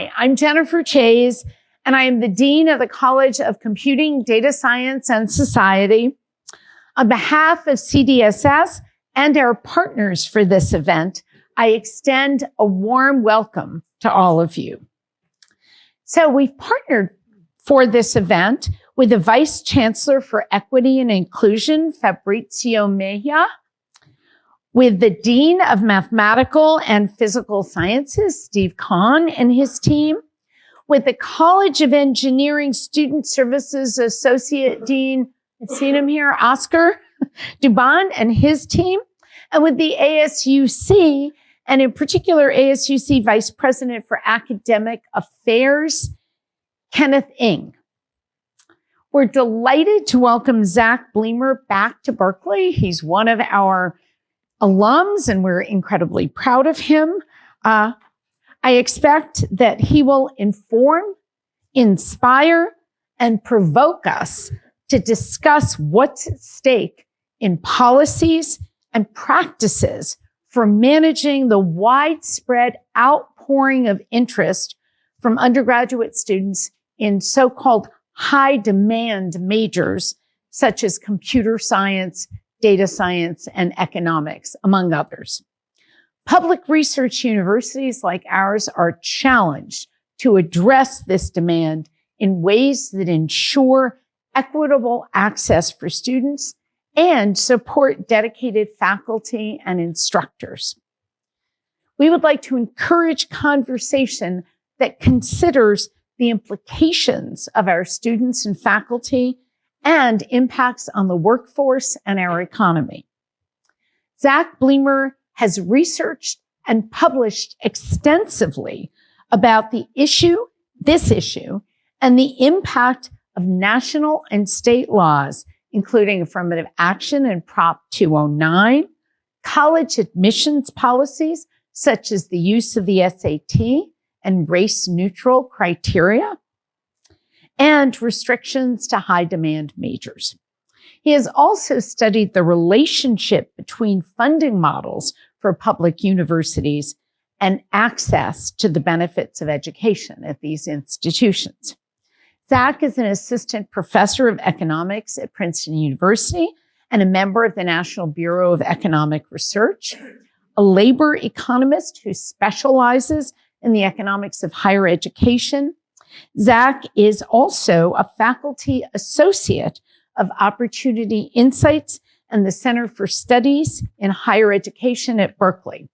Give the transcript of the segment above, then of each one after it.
Hi, I'm Jennifer Chayes, and I am the Dean of the College of Computing, Data Science, and Society. On behalf of CDSS and our partners for this event, I extend a warm welcome to all of you. So we've partnered for this event with the Vice Chancellor for Equity and Inclusion, Fabrizio Mejia, with the Dean of Mathematical and Physical Sciences, Steve Kahn, and his team, with the College of Engineering Student Services Associate Dean, I've seen him here, Oscar Dubon, and his team, and with the ASUC, and in particular, ASUC Vice President for Academic Affairs, Kenneth Ng. We're delighted to welcome Zach Bleemer back to Berkeley. He's one of our alums, and we're incredibly proud of him. I expect that he will inform, inspire, and provoke us to discuss what's at stake in policies and practices for managing the widespread outpouring of interest from undergraduate students in so-called high-demand majors, such as computer science, data science, and economics, among others. Public research universities like ours are challenged to address this demand in ways that ensure equitable access for students and support dedicated faculty and instructors. We would like to encourage conversation that considers the implications of our students and faculty and impacts on the workforce and our economy. Zach Bleemer has researched and published extensively about this issue, and the impact of national and state laws, including affirmative action and Prop 209, college admissions policies, such as the use of the SAT and race-neutral criteria, and restrictions to high-demand majors. He has also studied the relationship between funding models for public universities and access to the benefits of education at these institutions. Zach is an assistant professor of economics at Princeton University and a member of the National Bureau of Economic Research, a labor economist who specializes in the economics of higher education. Zach is also a faculty associate of Opportunity Insights and the Center for Studies in Higher Education at Berkeley.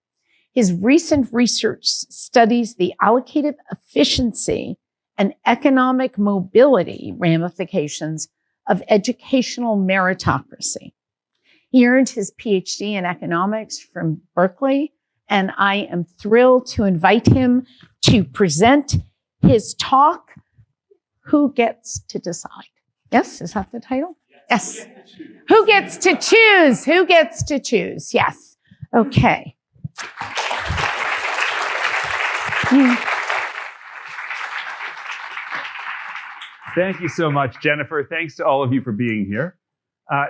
His recent research studies the allocative efficiency and economic mobility ramifications of educational meritocracy. He earned his PhD in economics from Berkeley, and I am thrilled to invite him to present his talk, Who Gets to Decide? Yes, is that the title? Yes. Who gets to choose? Who gets to choose? Yes. Okay. Thank you so much, Jennifer. Thanks to all of you for being here.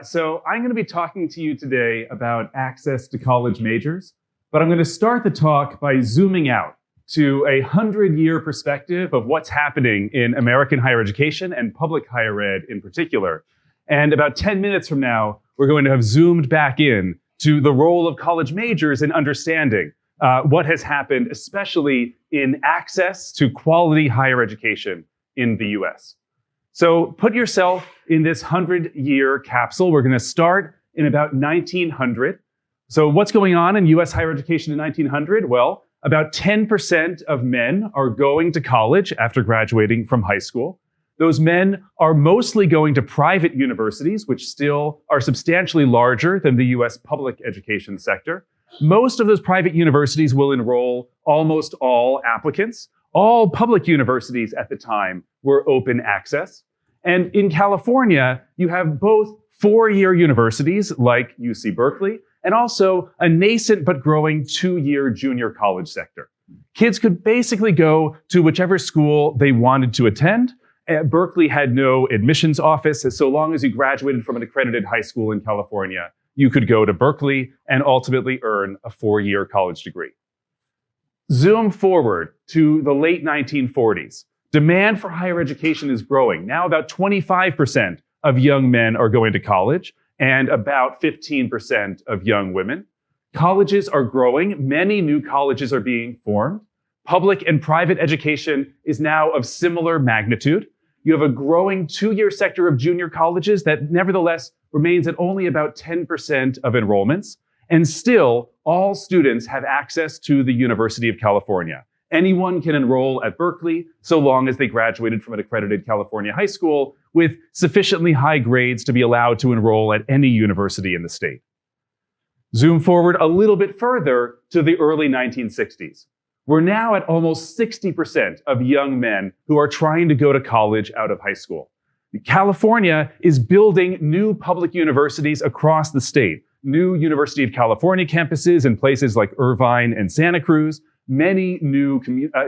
So I'm going to be talking to you today about access to college majors, but I'm going to start the talk by zooming out to a 100-year perspective of what's happening in American higher education and public higher ed in particular. And about 10 minutes from now, we're going to have zoomed back in to the role of college majors in understanding what has happened, especially in access to quality higher education in the US. So put yourself in this 100-year capsule. We're going to start in about 1900. So what's going on in US higher education in 1900? Well, about 10% of men are going to college after graduating from high school. Those men are mostly going to private universities, which still are substantially larger than the US public education sector. Most of those private universities will enroll almost all applicants. All public universities at the time were open access. And in California, you have both four-year universities like UC Berkeley and also a nascent but growing two-year junior college sector. Kids could basically go to whichever school they wanted to attend. Berkeley had no admissions office, so long as you graduated from an accredited high school in California, you could go to Berkeley and ultimately earn a four-year college degree. Zoom forward to the late 1940s. Demand for higher education is growing. Now about 25% of young men are going to college and about 15% of young women. Colleges are growing. Many new colleges are being formed. Public and private education is now of similar magnitude. You have a growing two-year sector of junior colleges that nevertheless remains at only about 10% of enrollments. And still, all students have access to the University of California. Anyone can enroll at Berkeley so long as they graduated from an accredited California high school with sufficiently high grades to be allowed to enroll at any university in the state. Zoom forward a little bit further to the early 1960s. We're now at almost 60% of young men who are trying to go to college out of high school. California is building new public universities across the state. New University of California campuses in places like Irvine and Santa Cruz, many new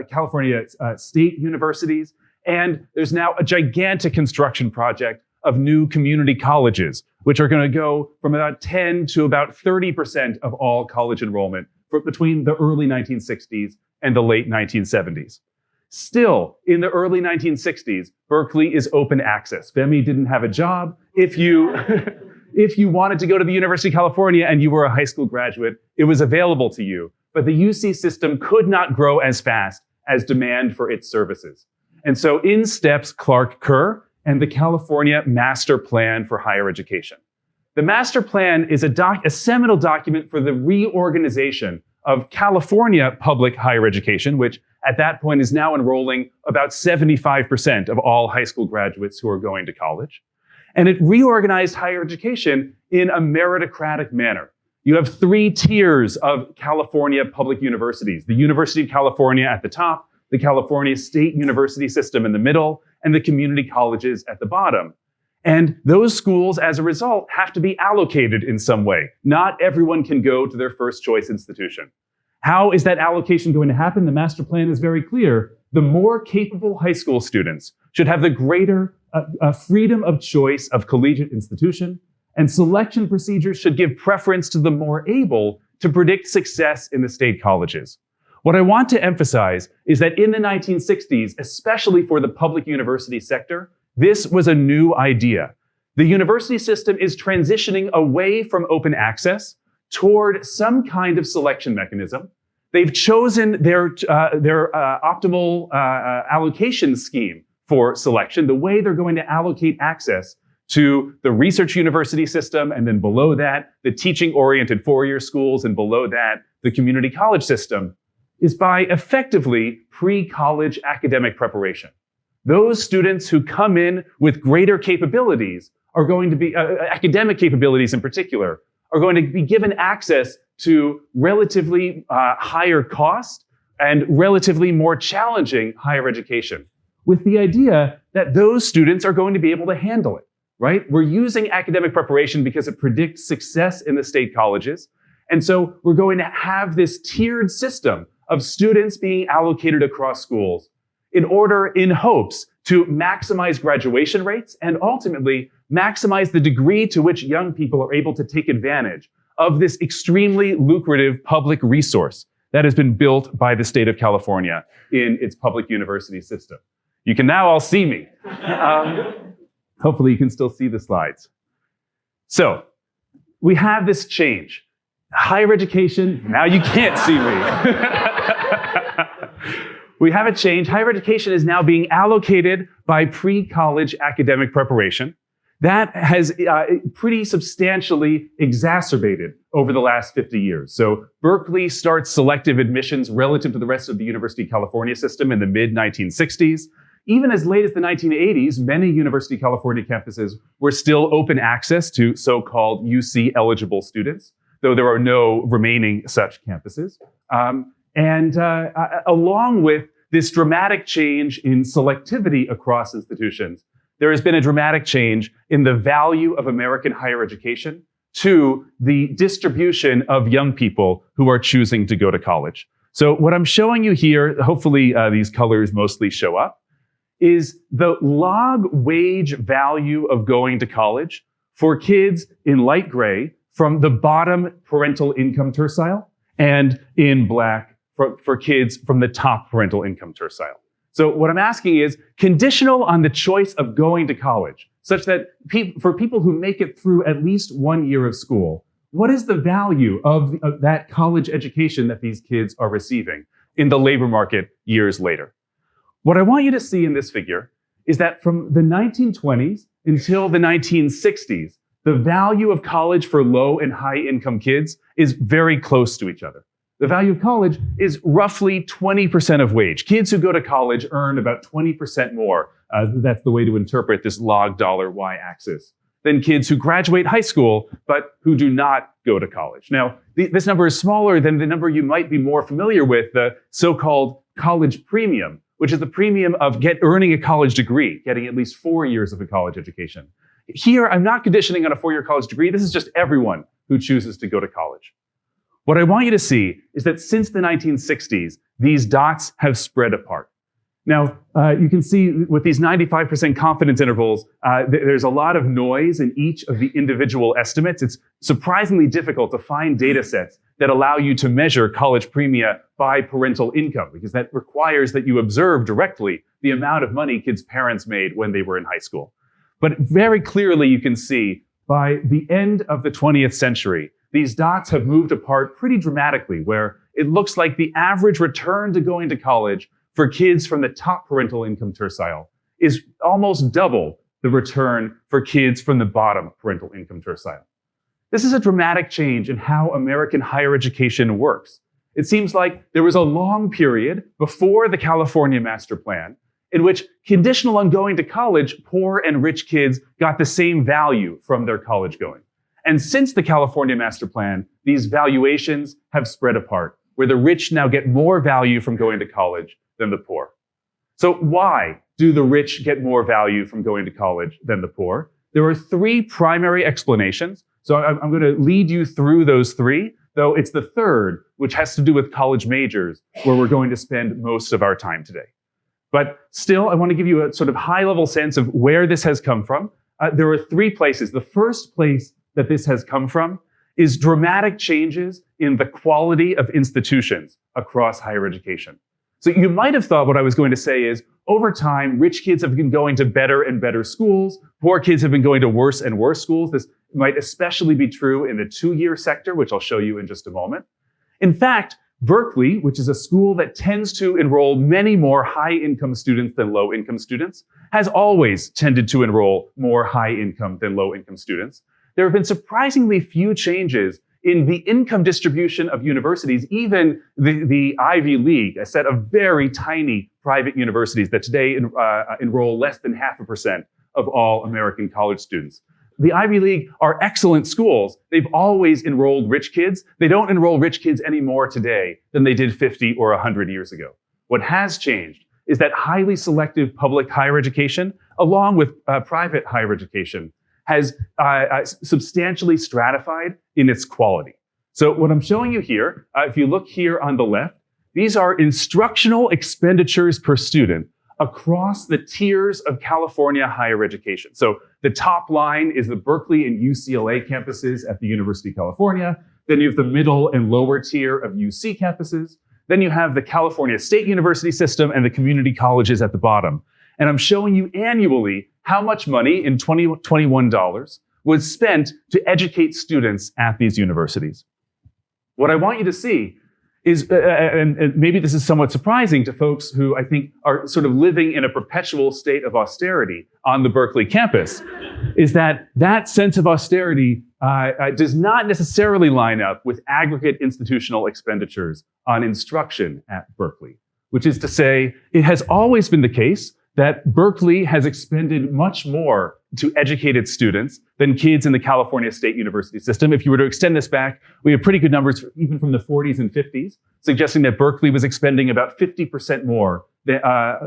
California state universities, and there's now a gigantic construction project of new community colleges, which are going to go from about 10 to about 30% of all college enrollment between the early 1960s and the late 1970s. Still, in the early 1960s, Berkeley is open access. Femi didn't have a job. If you wanted to go to the University of California and you were a high school graduate, it was available to you. But the UC system could not grow as fast as demand for its services. And so in steps Clark Kerr and the California Master Plan for Higher Education. The Master Plan is a seminal document for the reorganization of California public higher education, which at that point is now enrolling about 75% of all high school graduates who are going to college. And it reorganized higher education in a meritocratic manner. You have three tiers of California public universities: the University of California at the top, the California State University system in the middle, and the community colleges at the bottom. And those schools, as a result, have to be allocated in some way. Not everyone can go to their first choice institution. How is that allocation going to happen? The master plan is very clear. The more capable high school students should have the greater freedom of choice of collegiate institution, and selection procedures should give preference to the more able to predict success in the state colleges. What I want to emphasize is that in the 1960s, especially for the public university sector, this was a new idea. The university system is transitioning away from open access toward some kind of selection mechanism. They've chosen their optimal allocation scheme for selection, the way they're going to allocate access to the research university system, and then below that, the teaching-oriented four-year schools, and below that, the community college system, is by effectively pre-college academic preparation. Those students who come in with greater capabilities are going to be, academic capabilities in particular, are going to be given access to relatively higher cost and relatively more challenging higher education, with the idea that those students are going to be able to handle it, right? We're using academic preparation because it predicts success in the state colleges. And so we're going to have this tiered system of students being allocated across schools in hopes to maximize graduation rates and ultimately maximize the degree to which young people are able to take advantage of this extremely lucrative public resource that has been built by the state of California in its public university system. You can now all see me. Hopefully you can still see the slides. So we have this change. Higher education, now you can't see me. We have a change. Higher education is now being allocated by pre-college academic preparation. That has pretty substantially exacerbated over the last 50 years. So Berkeley starts selective admissions relative to the rest of the University of California system in the mid-1960s. Even as late as the 1980s, many University of California campuses were still open access to so-called UC eligible students, though there are no remaining such campuses. Along with this dramatic change in selectivity across institutions, there has been a dramatic change in the value of American higher education to the distribution of young people who are choosing to go to college. So what I'm showing you here, hopefully these colors mostly show up, is the log wage value of going to college for kids in light gray from the bottom parental income tercile, and in black for kids from the top parental income tercile. So what I'm asking is, conditional on the choice of going to college, such that for people who make it through at least 1 year of school, what is the value of that college education that these kids are receiving in the labor market years later? What I want you to see in this figure is that from the 1920s until the 1960s, the value of college for low and high income kids is very close to each other. The value of college is roughly 20% of wage. Kids who go to college earn about 20% more. That's the way to interpret this log dollar y-axis than kids who graduate high school, but who do not go to college. Now, this number is smaller than the number you might be more familiar with, the so-called college premium, which is the premium of earning a college degree, getting at least 4 years of a college education. Here, I'm not conditioning on a 4-year college degree. This is just everyone who chooses to go to college. What I want you to see is that since the 1960s, these dots have spread apart. Now, you can see with these 95% confidence intervals, there's a lot of noise in each of the individual estimates. It's surprisingly difficult to find data sets that allow you to measure college premia by parental income, because that requires that you observe directly the amount of money kids' parents made when they were in high school. But very clearly, you can see by the end of the 20th century, these dots have moved apart pretty dramatically, where it looks like the average return to going to college for kids from the top parental income tercile is almost double the return for kids from the bottom parental income tercile. This is a dramatic change in how American higher education works. It seems like there was a long period before the California Master Plan in which, conditional on going to college, poor and rich kids got the same value from their college going. And since the California Master Plan, these valuations have spread apart, where the rich now get more value from going to college than the poor. So why do the rich get more value from going to college than the poor? There are 3 primary explanations. So I'm going to lead you through those 3, though it's the third, which has to do with college majors, where we're going to spend most of our time today. But still, I want to give you a sort of high-level sense of where this has come from. There are 3 places. The first place that this has come from is dramatic changes in the quality of institutions across higher education. So you might have thought what I was going to say is, over time, rich kids have been going to better and better schools. Poor kids have been going to worse and worse schools. This might especially be true in the 2-year sector, which I'll show you in just a moment. In fact, Berkeley, which is a school that tends to enroll many more high-income students than low-income students, has always tended to enroll more high-income than low-income students. There have been surprisingly few changes in the income distribution of universities, even the Ivy League, a set of very tiny private universities that today enroll less than 0.5% of all American college students. The Ivy League are excellent schools. They've always enrolled rich kids. They don't enroll rich kids any more today than they did 50 or 100 years ago. What has changed is that highly selective public higher education, along with private higher education, has substantially stratified in its quality. So what I'm showing you here, if you look here on the left, these are instructional expenditures per student across the tiers of California higher education. So the top line is the Berkeley and UCLA campuses at the University of California. Then you have the middle and lower tier of UC campuses. Then you have the California State University system and the community colleges at the bottom. And I'm showing you annually how much money in 2021 dollars was spent to educate students at these universities. What I want you to see is, and maybe this is somewhat surprising to folks who I think are sort of living in a perpetual state of austerity on the Berkeley campus, is that sense of austerity does not necessarily line up with aggregate institutional expenditures on instruction at Berkeley, which is to say, it has always been the case that Berkeley has expended much more to educate its students than kids in the California State University system. If you were to extend this back, we have pretty good numbers even from the 40s and 50s, suggesting that Berkeley was expending about 50% more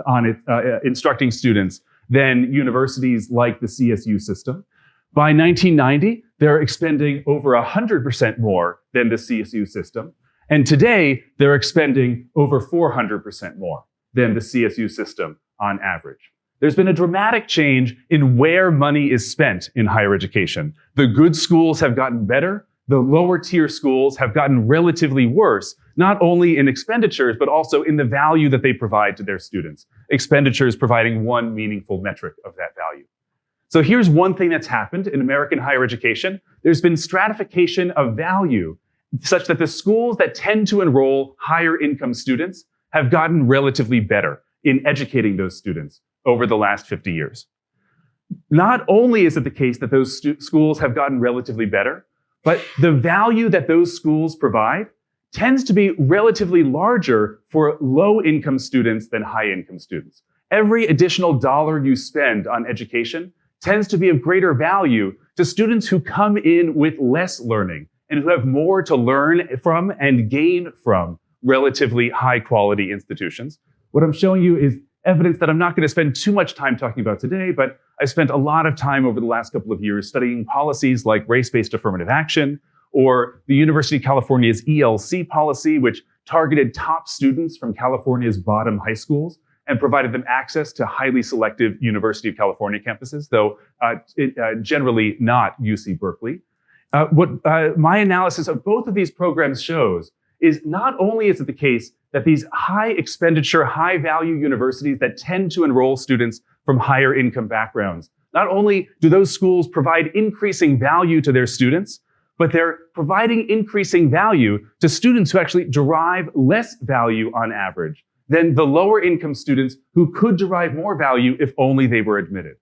on instructing students than universities like the CSU system. By 1990, they're expending over 100% more than the CSU system. And today, they're expending over 400% more than the CSU system on average. There's been a dramatic change in where money is spent in higher education. The good schools have gotten better. The lower tier schools have gotten relatively worse not only in expenditures, but also in the value that they provide to their students. Expenditures providing one meaningful metric of that value. So here's one thing that's happened in American higher education. There's been stratification of value such that the schools that tend to enroll higher income students have gotten relatively better in educating those students over the last 50 years. Not only is it the case that those schools have gotten relatively better, but the value that those schools provide tends to be relatively larger for low-income students than high-income students. Every additional dollar you spend on education tends to be of greater value to students who come in with less learning and who have more to learn from and gain from relatively high-quality institutions. What I'm showing you is evidence that I'm not going to spend too much time talking about today, but I've spent a lot of time over the last couple of years studying policies like race-based affirmative action, or the University of California's ELC policy, which targeted top students from California's bottom high schools and provided them access to highly selective University of California campuses, though generally not UC Berkeley. What my analysis of both of these programs shows is not only is it the case that these high expenditure, high value universities that tend to enroll students from higher income backgrounds, not only do those schools provide increasing value to their students, but they're providing increasing value to students who actually derive less value on average than the lower income students who could derive more value if only they were admitted.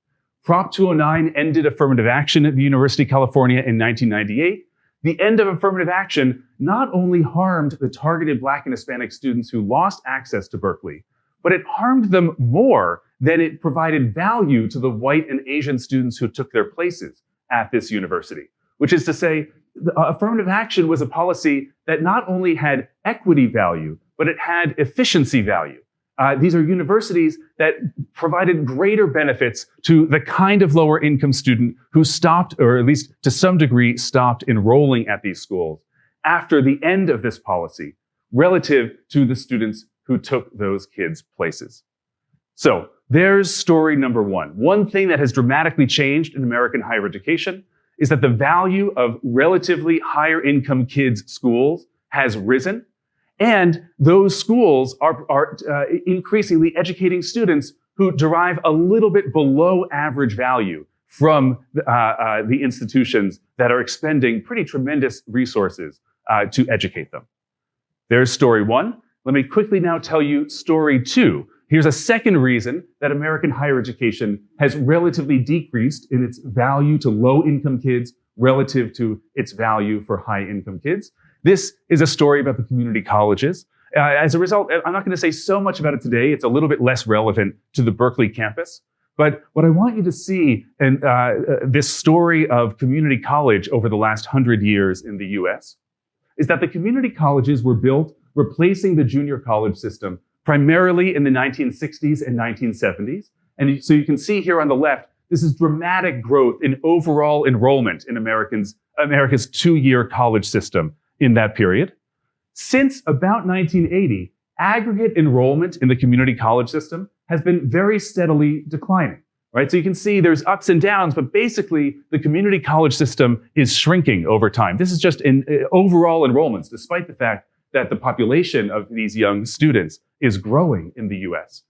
Prop 209 ended affirmative action at the University of California in 1998. The end of affirmative action not only harmed the targeted Black and Hispanic students who lost access to Berkeley, but it harmed them more than it provided value to the white and Asian students who took their places at this university. Which is to say, affirmative action was a policy that not only had equity value, but it had efficiency value. These are universities that provided greater benefits to the kind of lower income student who stopped, or at least to some degree, stopped enrolling at these schools after the end of this policy, relative to the students who took those kids' places. So there's story number one. One thing that has dramatically changed in American higher education is that the value of relatively higher income kids' schools has risen. And those schools are increasingly educating students who derive a little bit below average value from the institutions that are expending pretty tremendous resources to educate them. There's story one. Let me quickly now tell you story two. Here's a second reason that American higher education has relatively decreased in its value to low-income kids relative to its value for high-income kids. This is a story about the community colleges. As a result, I'm not going to say so much about it today. It's a little bit less relevant to the Berkeley campus. But what I want you to see in this story of community college over the last 100 years in the US is that the community colleges were built replacing the junior college system primarily in the 1960s and 1970s. And so you can see here on the left, this is dramatic growth in overall enrollment in America's two-year college system in that period. Since about 1980, aggregate enrollment in the community college system has been very steadily declining, right? So you can see there's ups and downs, but basically the community college system is shrinking over time. This is just in overall enrollments, despite the fact that the population of these young students is growing in the US.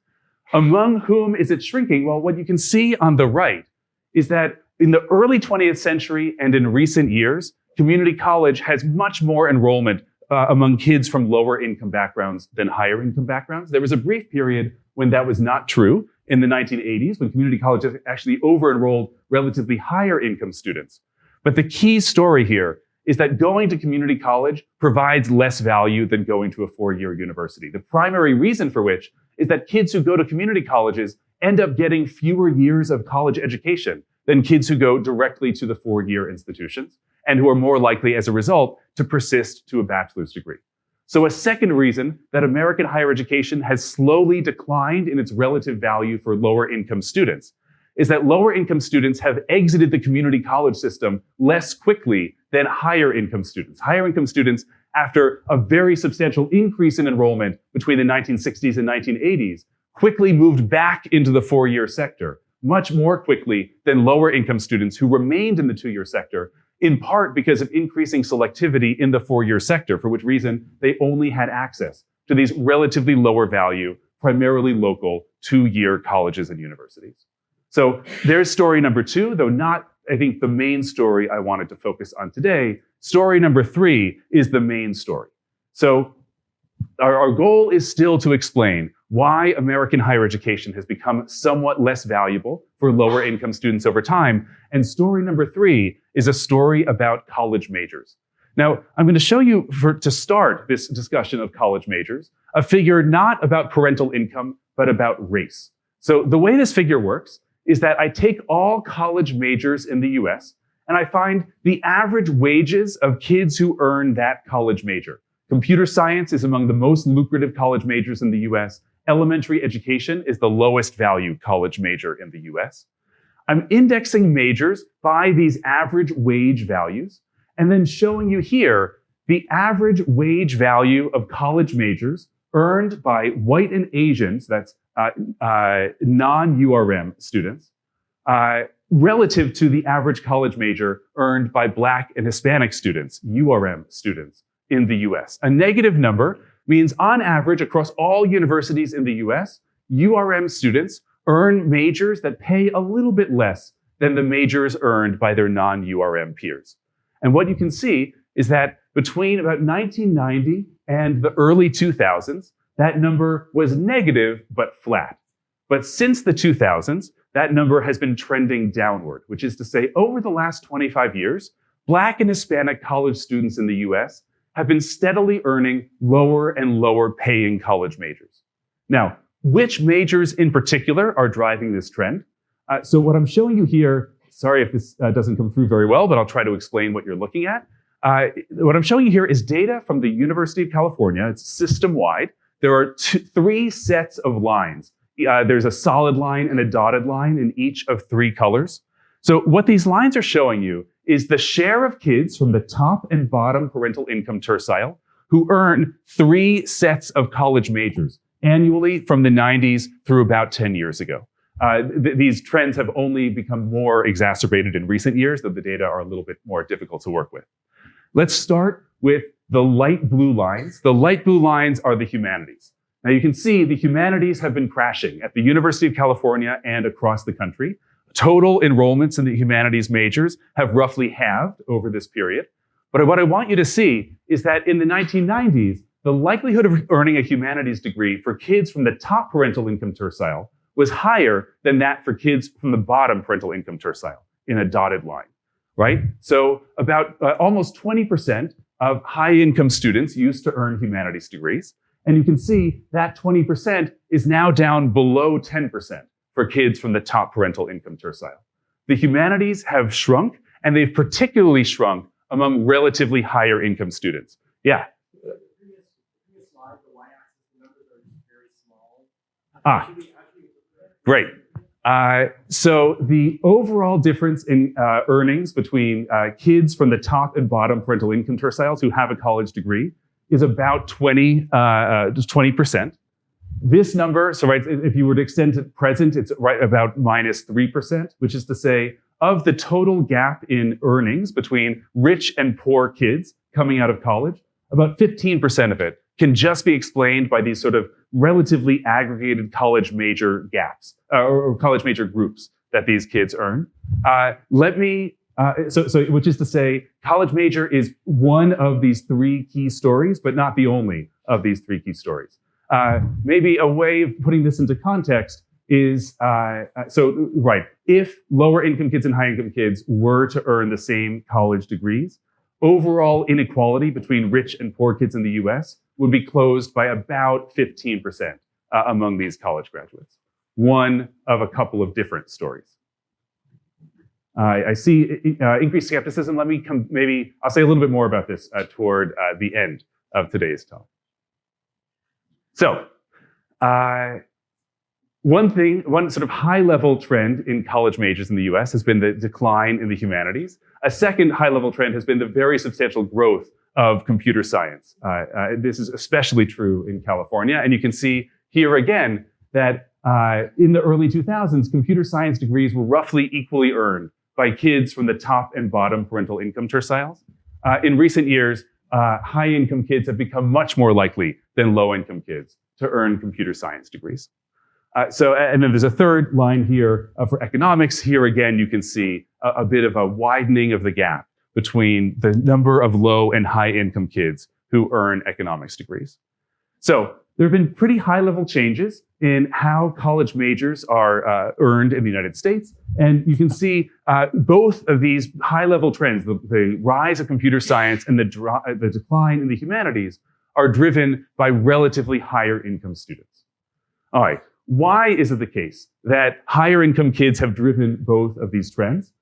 Among whom is it shrinking? Well, what you can see on the right is that in the early 20th century and in recent years, community college has much more enrollment among kids from lower income backgrounds than higher income backgrounds. There was a brief period when that was not true in the 1980s, when community colleges actually over-enrolled relatively higher income students. But the key story here is that going to community college provides less value than going to a four-year university. The primary reason for which is that kids who go to community colleges end up getting fewer years of college education than kids who go directly to the four-year institutions, and who are more likely, as a result, to persist to a bachelor's degree. So a second reason that American higher education has slowly declined in its relative value for lower income students is that lower income students have exited the community college system less quickly than higher income students. Higher income students, after a very substantial increase in enrollment between the 1960s and 1980s, quickly moved back into the four-year sector, much more quickly than lower income students who remained in the two-year sector in part because of increasing selectivity in the four-year sector, for which reason they only had access to these relatively lower value, primarily local, two-year colleges and universities. So there's story number two, though not, I think, the main story I wanted to focus on today. Story number three is the main story. So our goal is still to explain why American higher education has become somewhat less valuable for lower income students over time. And story number three is a story about college majors. Now, I'm going to show you, to start this discussion of college majors, a figure not about parental income, but about race. So the way this figure works is that I take all college majors in the US and I find the average wages of kids who earn that college major. Computer science is among the most lucrative college majors in the US. Elementary education is the lowest value college major in the US. I'm indexing majors by these average wage values and then showing you here the average wage value of college majors earned by white and Asians, that's non-URM students, relative to the average college major earned by Black and Hispanic students, URM students, in the US. A negative number means on average across all universities in the US, URM students earn majors that pay a little bit less than the majors earned by their non-URM peers. And what you can see is that between about 1990 and the early 2000s, that number was negative but flat. But since the 2000s, that number has been trending downward, which is to say over the last 25 years, Black and Hispanic college students in the US have been steadily earning lower and lower paying college majors. Now, which majors in particular are driving this trend? So what I'm showing you here, sorry if this doesn't come through very well, but I'll try to explain what you're looking at. What I'm showing you here is data from the University of California. It's system-wide. There are three sets of lines. There's a solid line and a dotted line in each of three colors. So what these lines are showing you is the share of kids from the top and bottom parental income tercile who earn three sets of college majors annually from the 90s through about 10 years ago. These trends have only become more exacerbated in recent years, though the data are a little bit more difficult to work with. Let's start with the light blue lines. The light blue lines are the humanities. Now you can see the humanities have been crashing at the University of California and across the country. Total enrollments in the humanities majors have roughly halved over this period. But what I want you to see is that in the 1990s, the likelihood of earning a humanities degree for kids from the top parental income tercile was higher than that for kids from the bottom parental income tercile in a dotted line, right? So about almost 20% of high-income students used to earn humanities degrees. And you can see that 20% is now down below 10% for kids from the top parental income tercile. The humanities have shrunk, and they've particularly shrunk among relatively higher income students. Yeah. The previous slide, the y-axis, the numbers are very small. Great. So the overall difference in earnings between kids from the top and bottom parental income terciles who have a college degree is about 20%. This number, so right, if you were to extend to present, it's right about minus 3%, which is to say, of the total gap in earnings between rich and poor kids coming out of college, about 15% of it can just be explained by these sort of relatively aggregated college major gaps, or college major groups that these kids earn. Which is to say, college major is one of these three key stories, but not the only of these three key stories. Maybe a way of putting this into context is, if lower income kids and high income kids were to earn the same college degrees, overall inequality between rich and poor kids in the US would be closed by about 15% among these college graduates. One of a couple of different stories. I see increased skepticism. Let me I'll say a little bit more about this toward the end of today's talk. So, one sort of high-level trend in college majors in the US has been the decline in the humanities. A second high-level trend has been the very substantial growth of computer science. This is especially true in California. And you can see here again that in the early 2000s, computer science degrees were roughly equally earned by kids from the top and bottom parental income terciles. In recent years, high-income kids have become much more likely than low-income kids to earn computer science degrees. And then there's a third line here for economics. Here again, you can see a bit of a widening of the gap between the number of low and high-income kids who earn economics degrees. So there have been pretty high-level changes in how college majors are earned in the United States. And you can see both of these high-level trends, the rise of computer science and the decline in the humanities, are driven by relatively higher income students. All right, why is it the case that higher income kids have driven both of these trends?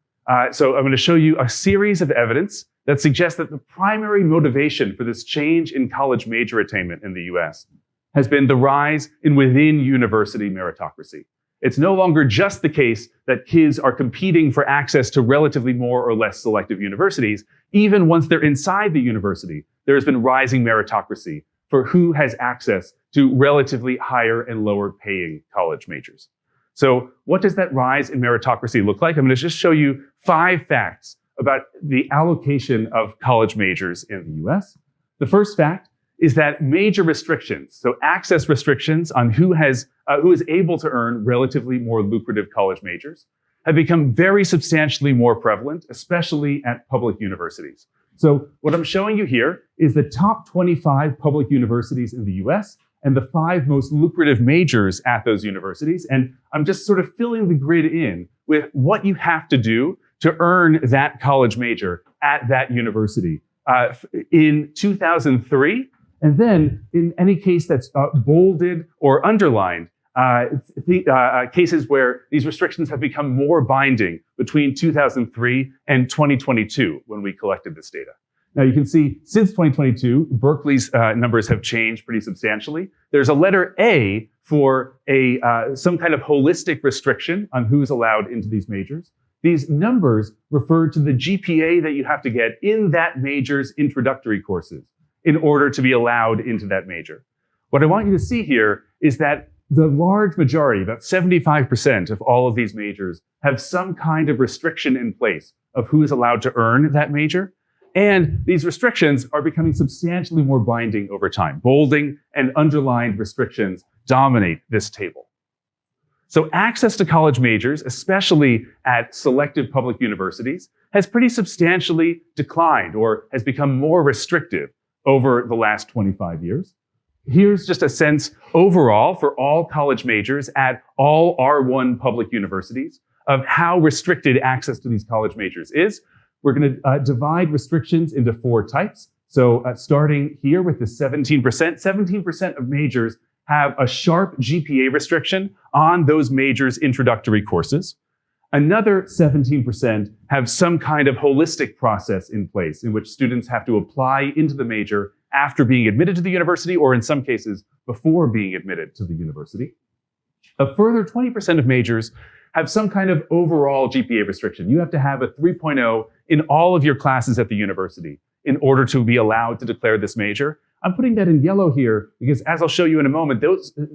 So I'm going to show you a series of evidence that suggests that the primary motivation for this change in college major attainment in the US has been the rise in within university meritocracy. It's no longer just the case that kids are competing for access to relatively more or less selective universities. Even once they're inside the university, there has been rising meritocracy for who has access to relatively higher and lower paying college majors. So what does that rise in meritocracy look like? I'm going to just show you 5 facts about the allocation of college majors in the US. The first fact is that major restrictions, so access restrictions on who is able to earn relatively more lucrative college majors, have become very substantially more prevalent, especially at public universities. So what I'm showing you here is the top 25 public universities in the US and the 5 most lucrative majors at those universities. And I'm just sort of filling the grid in with what you have to do to earn that college major at that university. In 2003, and then in any case that's bolded or underlined, cases where these restrictions have become more binding between 2003 and 2022 when we collected this data. Now you can see since 2022, Berkeley's numbers have changed pretty substantially. There's a letter A for some kind of holistic restriction on who's allowed into these majors. These numbers refer to the GPA that you have to get in that major's introductory courses in order to be allowed into that major. What I want you to see here is that the large majority, about 75% of all of these majors, have some kind of restriction in place of who is allowed to earn that major. And these restrictions are becoming substantially more binding over time. Bolding and underlined restrictions dominate this table. So access to college majors, especially at selective public universities, has pretty substantially declined or has become more restrictive over the last 25 years. Here's just a sense overall for all college majors at all R1 public universities of how restricted access to these college majors is. We're going to divide restrictions into 4 types. So starting here with the 17% of majors have a sharp GPA restriction on those majors' introductory courses. Another 17% have some kind of holistic process in place in which students have to apply into the major after being admitted to the university, or in some cases, before being admitted to the university. A further 20% of majors have some kind of overall GPA restriction. You have to have a 3.0 in all of your classes at the university in order to be allowed to declare this major. I'm putting that in yellow here because, as I'll show you in a moment,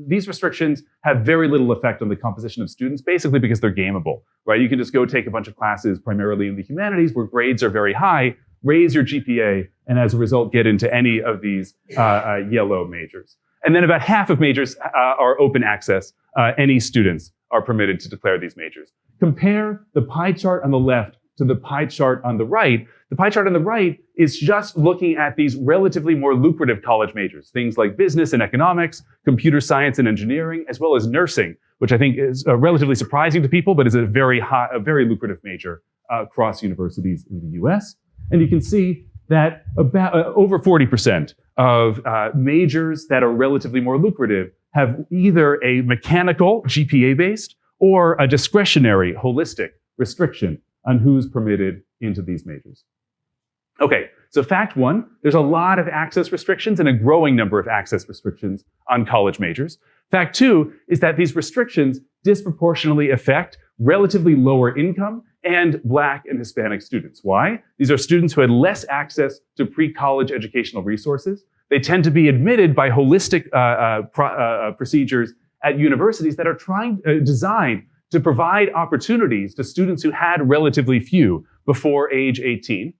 these restrictions have very little effect on the composition of students, basically because they're gameable, right? You can just go take a bunch of classes, primarily in the humanities, where grades are very high, raise your GPA, and as a result, get into any of these yellow majors. And then about half of majors are open access. Any students are permitted to declare these majors. Compare the pie chart on the left to the pie chart on the right. The pie chart on the right is just looking at these relatively more lucrative college majors, things like business and economics, computer science and engineering, as well as nursing, which I think is relatively surprising to people, but is a very lucrative major across universities in the US. And you can see that about over 40% of majors that are relatively more lucrative have either a mechanical GPA-based or a discretionary holistic restriction on who's permitted into these majors. Okay, so fact 1, there's a lot of access restrictions and a growing number of access restrictions on college majors. Fact 2 is that these restrictions disproportionately affect relatively lower income and Black and Hispanic students. Why? These are students who had less access to pre-college educational resources. They tend to be admitted by holistic procedures at universities that are designed to provide opportunities to students who had relatively few before age 18.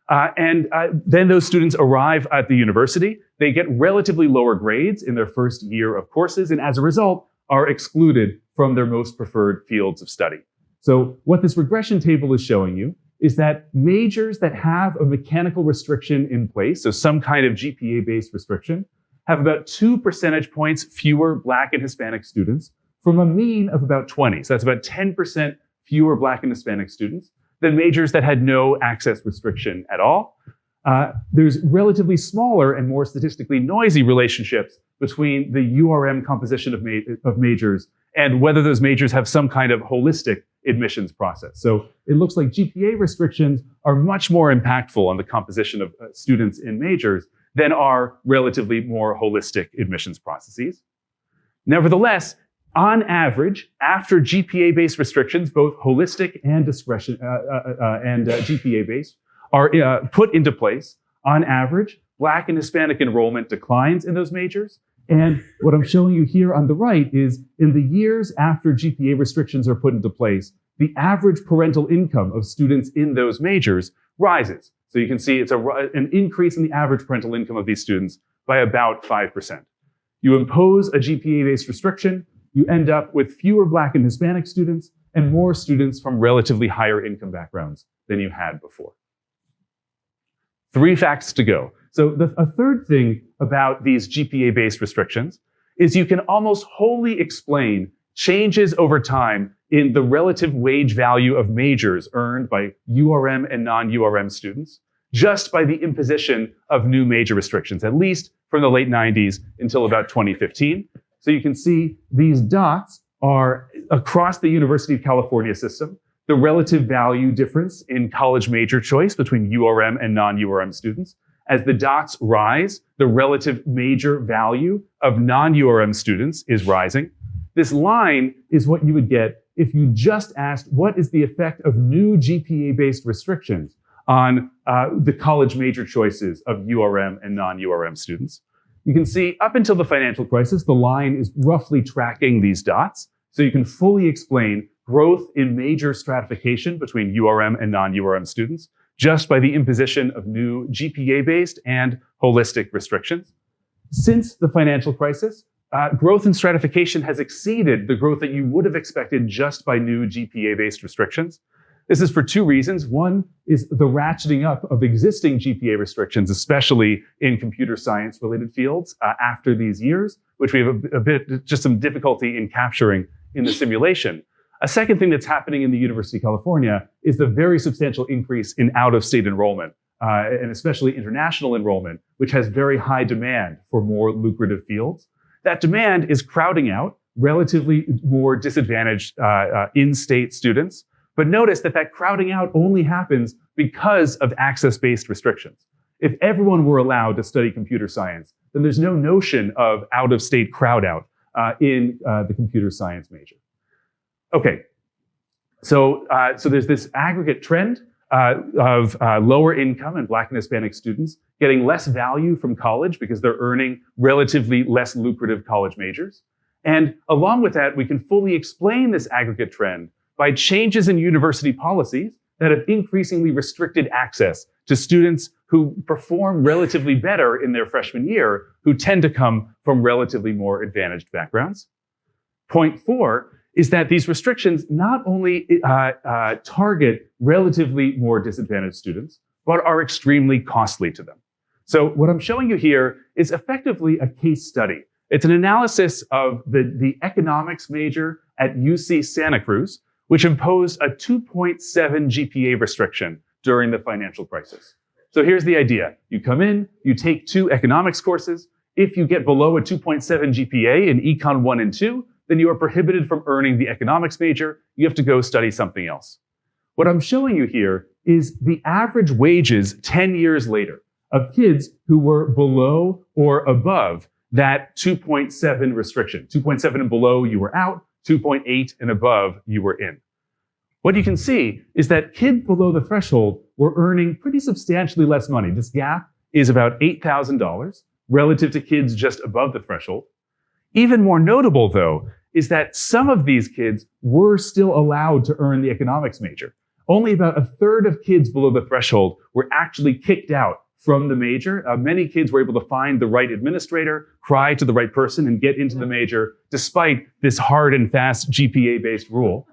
Then those students arrive at the university. They get relatively lower grades in their first year of courses, and as a result, are excluded from their most preferred fields of study. So what this regression table is showing you is that majors that have a mechanical restriction in place, so some kind of GPA-based restriction, have about 2 percentage points fewer Black and Hispanic students from a mean of about 20. So that's about 10% fewer Black and Hispanic students than majors that had no access restriction at all. There's relatively smaller and more statistically noisy relationships between the URM composition of majors and whether those majors have some kind of holistic admissions process. So it looks like GPA restrictions are much more impactful on the composition of students in majors than are relatively more holistic admissions processes. Nevertheless, on average, after GPA-based restrictions, both holistic and GPA-based, are put into place, on average, Black and Hispanic enrollment declines in those majors. And what I'm showing you here on the right is in the years after GPA restrictions are put into place, the average parental income of students in those majors rises. So you can see it's an increase in the average parental income of these students by about 5%. You impose a GPA-based restriction, you end up with fewer Black and Hispanic students and more students from relatively higher income backgrounds than you had before. 3 facts to go. So a third thing about these GPA-based restrictions is you can almost wholly explain changes over time in the relative wage value of majors earned by URM and non-URM students just by the imposition of new major restrictions, at least from the late 90s until about 2015. So you can see these dots are across the University of California system, the relative value difference in college major choice between URM and non-URM students. As the dots rise, the relative major value of non-URM students is rising. This line is what you would get if you just asked what is the effect of new GPA-based restrictions on the college major choices of URM and non-URM students. You can see up until the financial crisis, the line is roughly tracking these dots. So you can fully explain growth in major stratification between URM and non-URM students just by the imposition of new GPA-based and holistic restrictions. Since the financial crisis, growth in stratification has exceeded the growth that you would have expected just by new GPA-based restrictions. This is for 2 reasons. One is the ratcheting up of existing GPA restrictions, especially in computer science related fields after these years, which we have just some difficulty in capturing in the simulation. A second thing that's happening in the University of California is the very substantial increase in out-of-state enrollment, and especially international enrollment, which has very high demand for more lucrative fields. That demand is crowding out relatively more disadvantaged in-state students. But notice that that crowding out only happens because of access-based restrictions. If everyone were allowed to study computer science, then there's no notion of out-of-state crowd out in the computer science major. Okay, so there's this aggregate trend of lower income and Black and Hispanic students getting less value from college because they're earning relatively less lucrative college majors. And along with that, we can fully explain this aggregate trend by changes in university policies that have increasingly restricted access to students who perform relatively better in their freshman year, who tend to come from relatively more advantaged backgrounds. Point 4 is that these restrictions not only target relatively more disadvantaged students, but are extremely costly to them. So what I'm showing you here is effectively a case study. It's an analysis of the economics major at UC Santa Cruz, which imposed a 2.7 GPA restriction during the financial crisis. So here's the idea. You come in, you take 2 economics courses. If you get below a 2.7 GPA in Econ 1 and 2, then you are prohibited from earning the economics major. You have to go study something else. What I'm showing you here is the average wages 10 years later of kids who were below or above that 2.7 restriction. 2.7 and below, you were out. 2.8 and above, you were in. What you can see is that kids below the threshold were earning pretty substantially less money. This gap is about $8,000 relative to kids just above the threshold. Even more notable, though, is that some of these kids were still allowed to earn the economics major. Only about a third of kids below the threshold were actually kicked out from the major. Many kids were able to find the right administrator, cry to the right person, and get into the major despite this hard and fast GPA-based rule.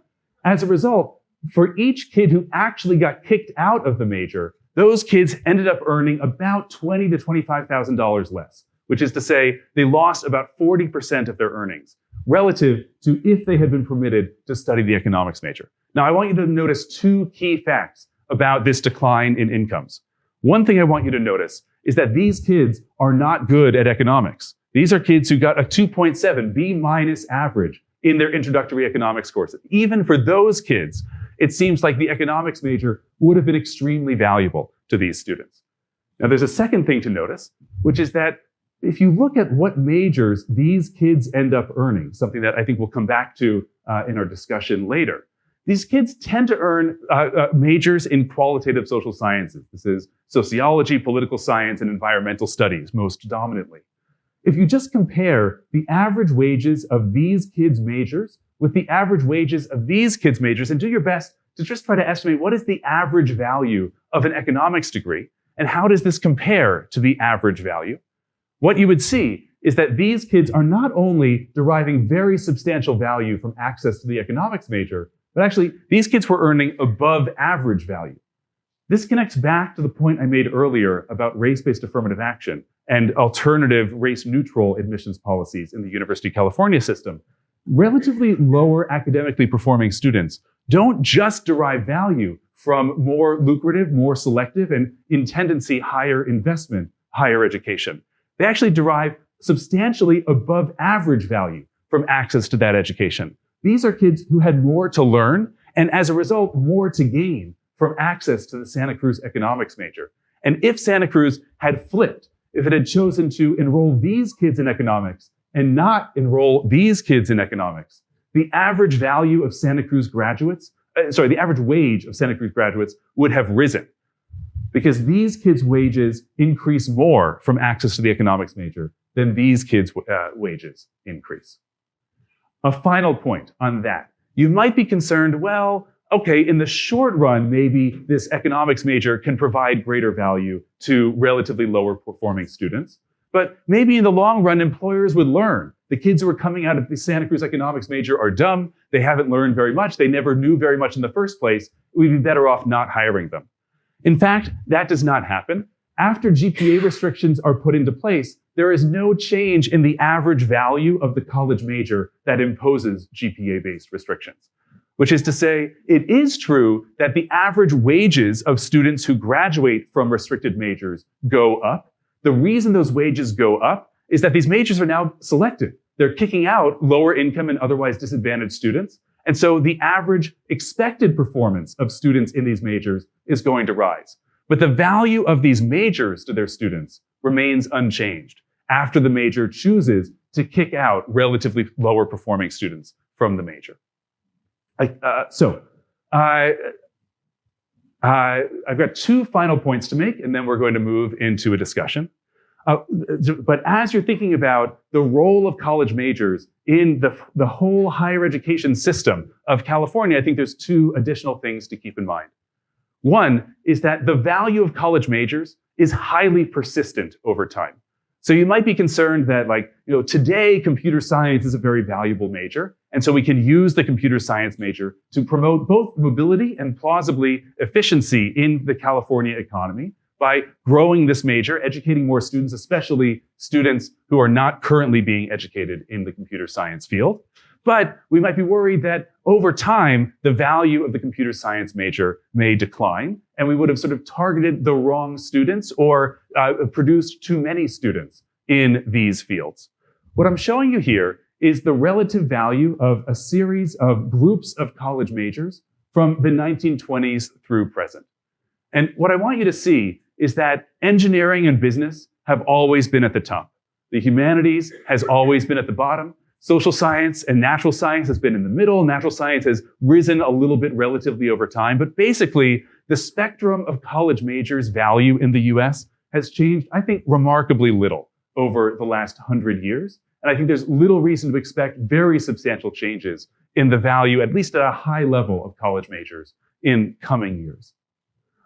As a result, for each kid who actually got kicked out of the major, those kids ended up earning about $20,000 to $25,000 less, which is to say they lost about 40% of their earnings relative to if they had been permitted to study the economics major. Now, I want you to notice two key facts about this decline in incomes. One thing I want you to notice is that these kids are not good at economics. These are kids who got a 2.7 B- average in their introductory economics courses. Even for those kids, it seems like the economics major would have been extremely valuable to these students. Now, there's a second thing to notice, which is that if you look at what majors these kids end up earning, something that I think we'll come back to in our discussion later, these kids tend to earn majors in qualitative social sciences. This is sociology, political science, and environmental studies, most dominantly. If you just compare the average wages of these kids' majors with the average wages of these kids' majors and do your best to just try to estimate what is the average value of an economics degree and how does this compare to the average value, what you would see is that these kids are not only deriving very substantial value from access to the economics major, but actually these kids were earning above average value. This connects back to the point I made earlier about race-based affirmative action and alternative race-neutral admissions policies in the University of California system. Relatively lower academically performing students don't just derive value from more lucrative, more selective, and in tendency higher investment, higher education. They actually derive substantially above average value from access to that education. These are kids who had more to learn and as a result, more to gain from access to the Santa Cruz economics major. And if Santa Cruz had flipped, if it had chosen to enroll these kids in economics and not enroll these kids in economics, the average value of Santa Cruz graduates, the average wage of Santa Cruz graduates would have risen because these kids' wages increase more from access to the economics major than these kids' wages increase. A final point on that. You might be concerned, well, okay, in the short run, maybe this economics major can provide greater value to relatively lower performing students. But maybe in the long run, employers would learn the kids who are coming out of the Santa Cruz economics major are dumb. They haven't learned very much. They never knew very much in the first place. We'd be better off not hiring them. In fact, that does not happen. After GPA restrictions are put into place, there is no change in the average value of the college major that imposes GPA-based restrictions. Which is to say, it is true that the average wages of students who graduate from restricted majors go up. The reason those wages go up is that these majors are now selective. They're kicking out lower income and otherwise disadvantaged students. And so the average expected performance of students in these majors is going to rise. But the value of these majors to their students remains unchanged after the major chooses to kick out relatively lower performing students from the major. I've got two final points to make, and then we're going to move into a discussion. But as you're thinking about the role of college majors in the whole higher education system of California, I think there's two additional things to keep in mind. One is that the value of college majors is highly persistent over time. So you might be concerned that today computer science is a very valuable major. And so we can use the computer science major to promote both mobility and plausibly efficiency in the California economy by growing this major, educating more students, especially students who are not currently being educated in the computer science field. But we might be worried that over time, the value of the computer science major may decline, and we would have sort of targeted the wrong students or produced too many students in these fields. What I'm showing you here is the relative value of a series of groups of college majors from the 1920s through present. And what I want you to see is that engineering and business have always been at the top. The humanities has always been at the bottom. Social science and natural science has been in the middle. Natural science has risen a little bit relatively over time. But basically, the spectrum of college majors' value in the US has changed, I think, remarkably little over the last 100 years. And I think there's little reason to expect very substantial changes in the value, at least at a high level, of college majors in coming years.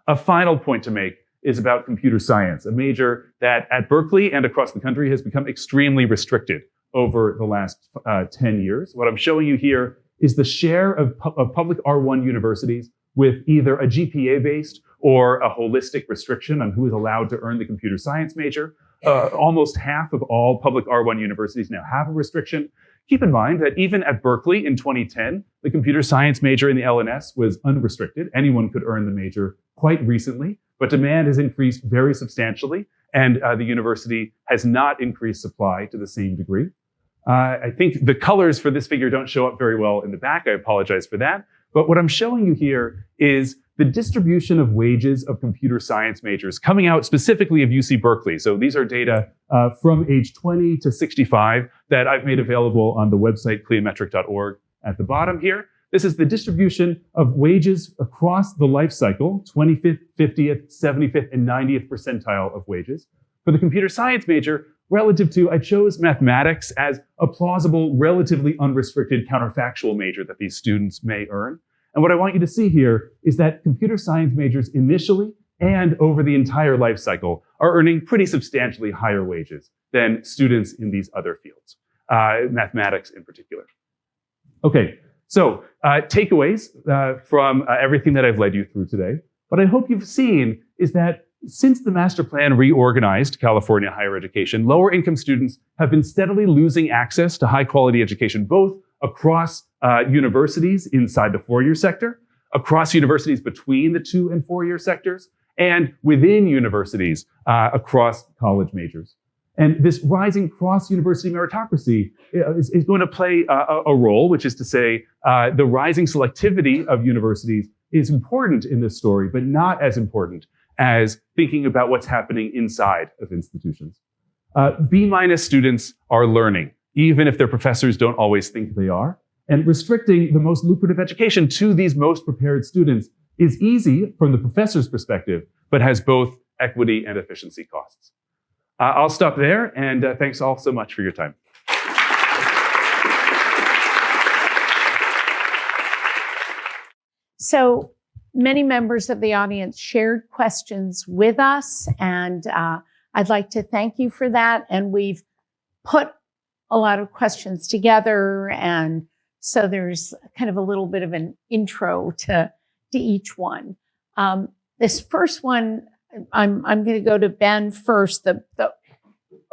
A final point to make is about computer science, a major that at Berkeley and across the country has become extremely restricted over the last 10 years. What I'm showing you here is the share of public R1 universities with either a GPA-based or a holistic restriction on who is allowed to earn the computer science major. Almost half of all public R1 universities now have a restriction. Keep in mind that even at Berkeley in 2010, the computer science major in the LNS was unrestricted. Anyone could earn the major quite recently, but demand has increased very substantially, and the university has not increased supply to the same degree. I think the colors for this figure don't show up very well in the back. I apologize for that. But what I'm showing you here is the distribution of wages of computer science majors coming out specifically of UC Berkeley. So these are data from age 20 to 65 that I've made available on the website cliometric.org at the bottom here. This is the distribution of wages across the life cycle, 25th, 50th, 75th, and 90th percentile of wages. For the computer science major, relative to, I chose mathematics as a plausible, relatively unrestricted counterfactual major that these students may earn. And what I want you to see here is that computer science majors initially and over the entire life cycle are earning pretty substantially higher wages than students in these other fields, mathematics in particular. Okay, so takeaways from everything that I've led you through today. What I hope you've seen is that since the master plan reorganized California higher education, lower income students have been steadily losing access to high quality education, both across universities inside the four-year sector, across universities between the 2- and 4-year sectors, and within universities across college majors. And this rising cross-university meritocracy is going to play a role, which is to say the rising selectivity of universities is important in this story, but not as important as thinking about what's happening inside of institutions. B- students are learning, even if their professors don't always think they are. And restricting the most lucrative education to these most prepared students is easy from the professor's perspective, but has both equity and efficiency costs. I'll stop there, and thanks all so much for your time. So many members of the audience shared questions with us, and I'd like to thank you for that. And we've put a lot of questions together, and so there's kind of a little bit of an intro to each one. This first one, I'm going to go to Ben first. The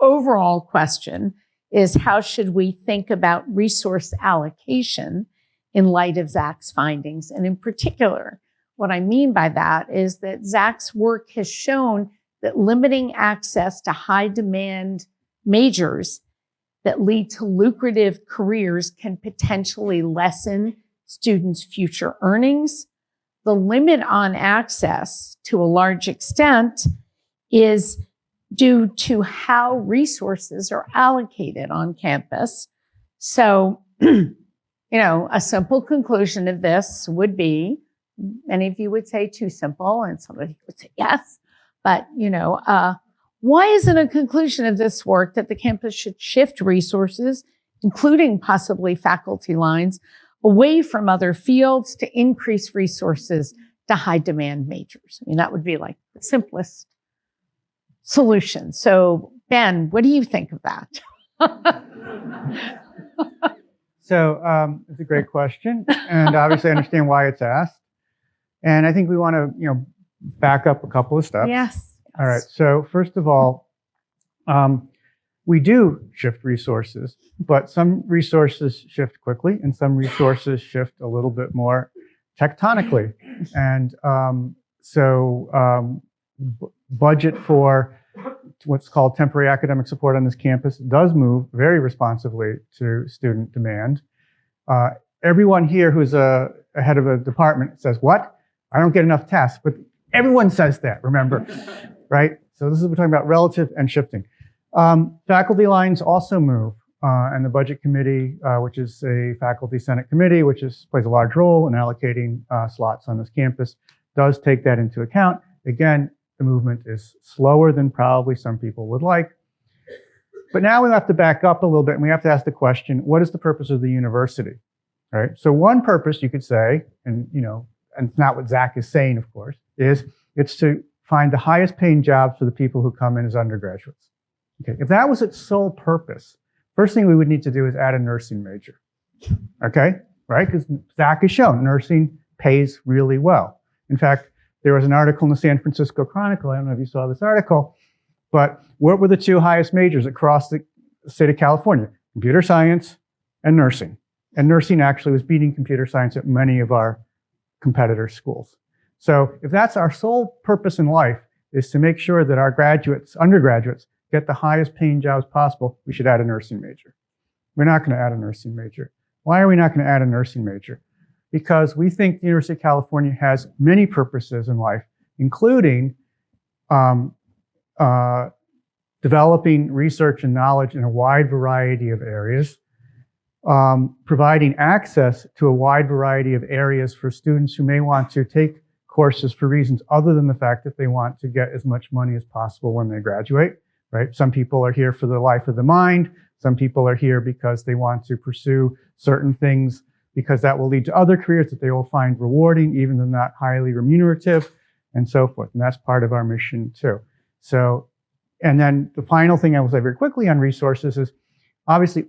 overall question is, how should we think about resource allocation in light of Zach's findings? And in particular, what I mean by that is that Zach's work has shown that limiting access to high demand majors that lead to lucrative careers can potentially lessen students' future earnings. The limit on access, to a large extent, is due to how resources are allocated on campus. So, a simple conclusion of this would be, many of you would say too simple, and some of you would say yes, but, why isn't a conclusion of this work that the campus should shift resources, including possibly faculty lines, away from other fields to increase resources to high demand majors? I mean, that would be like the simplest solution. So, Ben, what do you think of that? So it's a great question, and obviously I understand why it's asked. And I think we want to, back up a couple of steps. Yes. All right. So first of all, we do shift resources, but some resources shift quickly, and some resources shift a little bit more tectonically. And budget for what's called temporary academic support on this campus does move very responsively to student demand. Everyone here who's a head of a department says, what? I don't get enough tests, but everyone says that, remember, right? So we're talking about relative and shifting. Faculty lines also move, and the budget committee, which is a faculty senate committee, which plays a large role in allocating slots on this campus, does take that into account. Again, the movement is slower than probably some people would like. But now we have to back up a little bit and we have to ask the question, what is the purpose of the university? Right? So one purpose you could say, and it's not what Zach is saying, of course, is it's to find the highest paying jobs for the people who come in as undergraduates. Okay, if that was its sole purpose, first thing we would need to do is add a nursing major. Okay, right? Because Zach has shown nursing pays really well. In fact, there was an article in the San Francisco Chronicle, I don't know if you saw this article, but what were the two highest majors across the state of California? Computer science and nursing. And nursing actually was beating computer science at many of our competitor schools. So if that's our sole purpose in life, is to make sure that our undergraduates, get the highest paying jobs possible, we should add a nursing major. We're not going to add a nursing major. Why are we not going to add a nursing major? Because we think the University of California has many purposes in life, including developing research and knowledge in a wide variety of areas, providing access to a wide variety of areas for students who may want to take courses for reasons other than the fact that they want to get as much money as possible when they graduate, right? Some people are here for the life of the mind. Some people are here because they want to pursue certain things because that will lead to other careers that they will find rewarding, even though not highly remunerative, and so forth. And that's part of our mission too. So, and then the final thing I will say very quickly on resources is, obviously,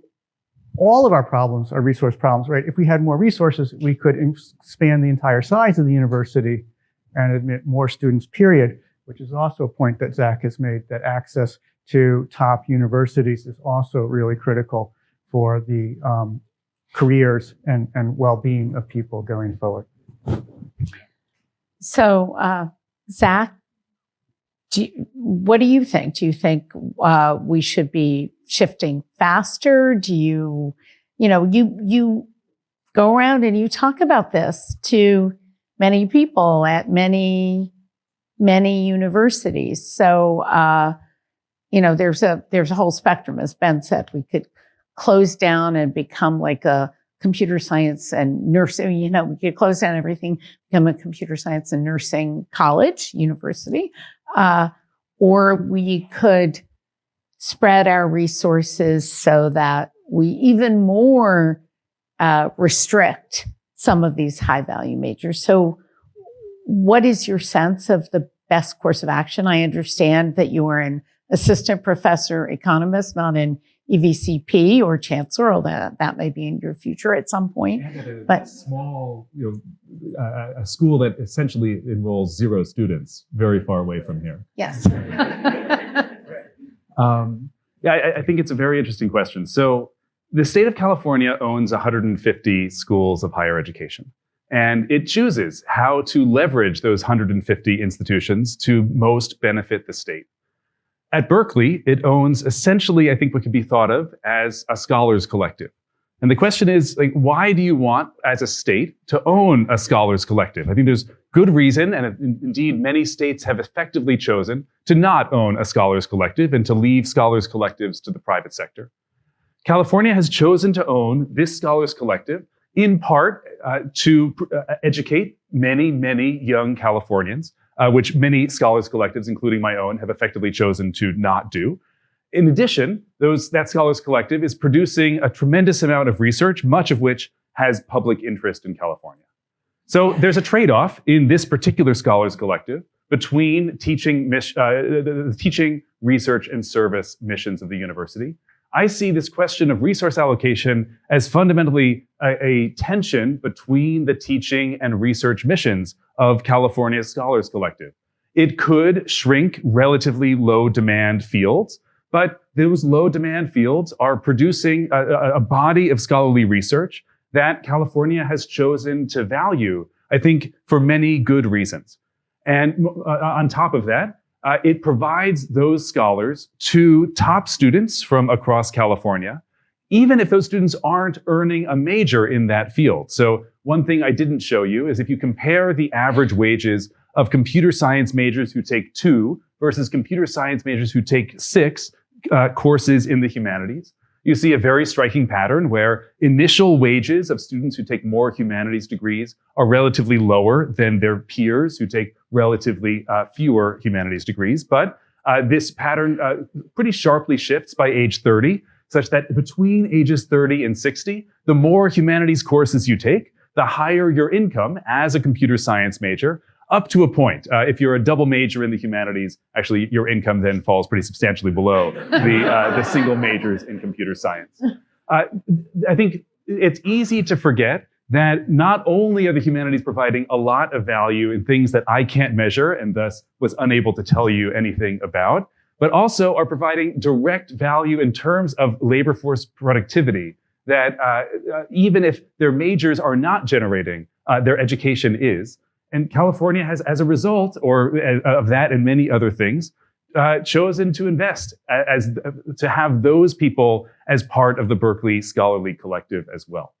all of our problems are resource problems, right? If we had more resources, we could expand the entire size of the university and admit more students, period, which is also a point that Zach has made, that access to top universities is also really critical for the careers and well-being of people going forward. So, Zach, what do you think? Do you think we should be shifting faster? Do you go around and you talk about this to many people at many universities. So, there's a whole spectrum, as Ben said. We could close down and become like a computer science and nursing. We could close down everything, become a computer science and nursing college, university. Or we could spread our resources so that we even more restrict some of these high value majors. So what is your sense of the best course of action? I understand that you are an assistant professor economist, not an EVCP or chancellor, although that may be in your future at some point. But a small, a school that essentially enrolls 0 students very far away from here. Yes. I think it's a very interesting question. So the state of California owns 150 schools of higher education, and it chooses how to leverage those 150 institutions to most benefit the state. At Berkeley, it owns essentially, I think, what could be thought of as a scholars collective. And the question is, why do you want, as a state, to own a scholars collective? I think there's good reason, and indeed many states have effectively chosen to not own a scholars collective and to leave scholars collectives to the private sector. California has chosen to own this scholars collective in part to educate many, many young Californians, which many scholars collectives, including my own, have effectively chosen to not do. In addition, that scholars collective is producing a tremendous amount of research, much of which has public interest in California. So there's a trade-off in this particular scholars collective between teaching, teaching, research, and service missions of the university. I see this question of resource allocation as fundamentally a tension between the teaching and research missions of California's Scholars Collective. It could shrink relatively low demand fields, but those low demand fields are producing a body of scholarly research that California has chosen to value, I think, for many good reasons. And on top of that, it provides those scholars to top students from across California, even if those students aren't earning a major in that field. So one thing I didn't show you is if you compare the average wages of computer science majors who take 2 versus computer science majors who take 6 courses in the humanities, you see a very striking pattern where initial wages of students who take more humanities degrees are relatively lower than their peers who take relatively fewer humanities degrees. But This pattern pretty sharply shifts by age 30, such that between ages 30 and 60, the more humanities courses you take, the higher your income as a computer science major, up to a point. If you're a double major in the humanities, actually your income then falls pretty substantially below the single majors in computer science. I think it's easy to forget that not only are the humanities providing a lot of value in things that I can't measure and thus was unable to tell you anything about, but also are providing direct value in terms of labor force productivity that even if their majors are not generating, their education is. And California has, as a result of that and many other things, chosen to invest to have those people as part of the Berkeley Scholarly Collective as well.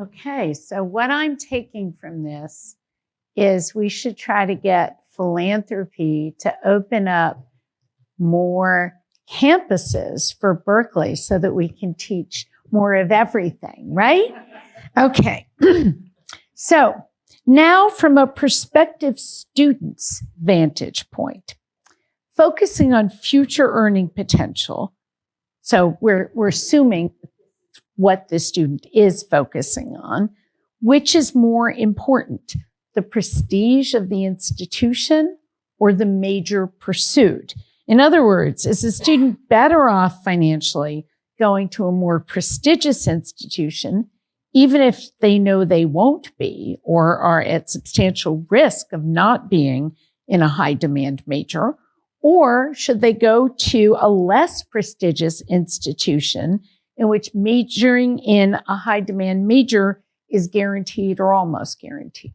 Okay, so what I'm taking from this is we should try to get philanthropy to open up more campuses for Berkeley so that we can teach more of everything, right? Okay, so now from a prospective student's vantage point, focusing on future earning potential. So we're assuming what the student is focusing on, which is more important, the prestige of the institution or the major pursued? In other words, is the student better off financially going to a more prestigious institution, even if they know they won't be or are at substantial risk of not being in a high demand major? Or should they go to a less prestigious institution in which majoring in a high demand major is guaranteed or almost guaranteed?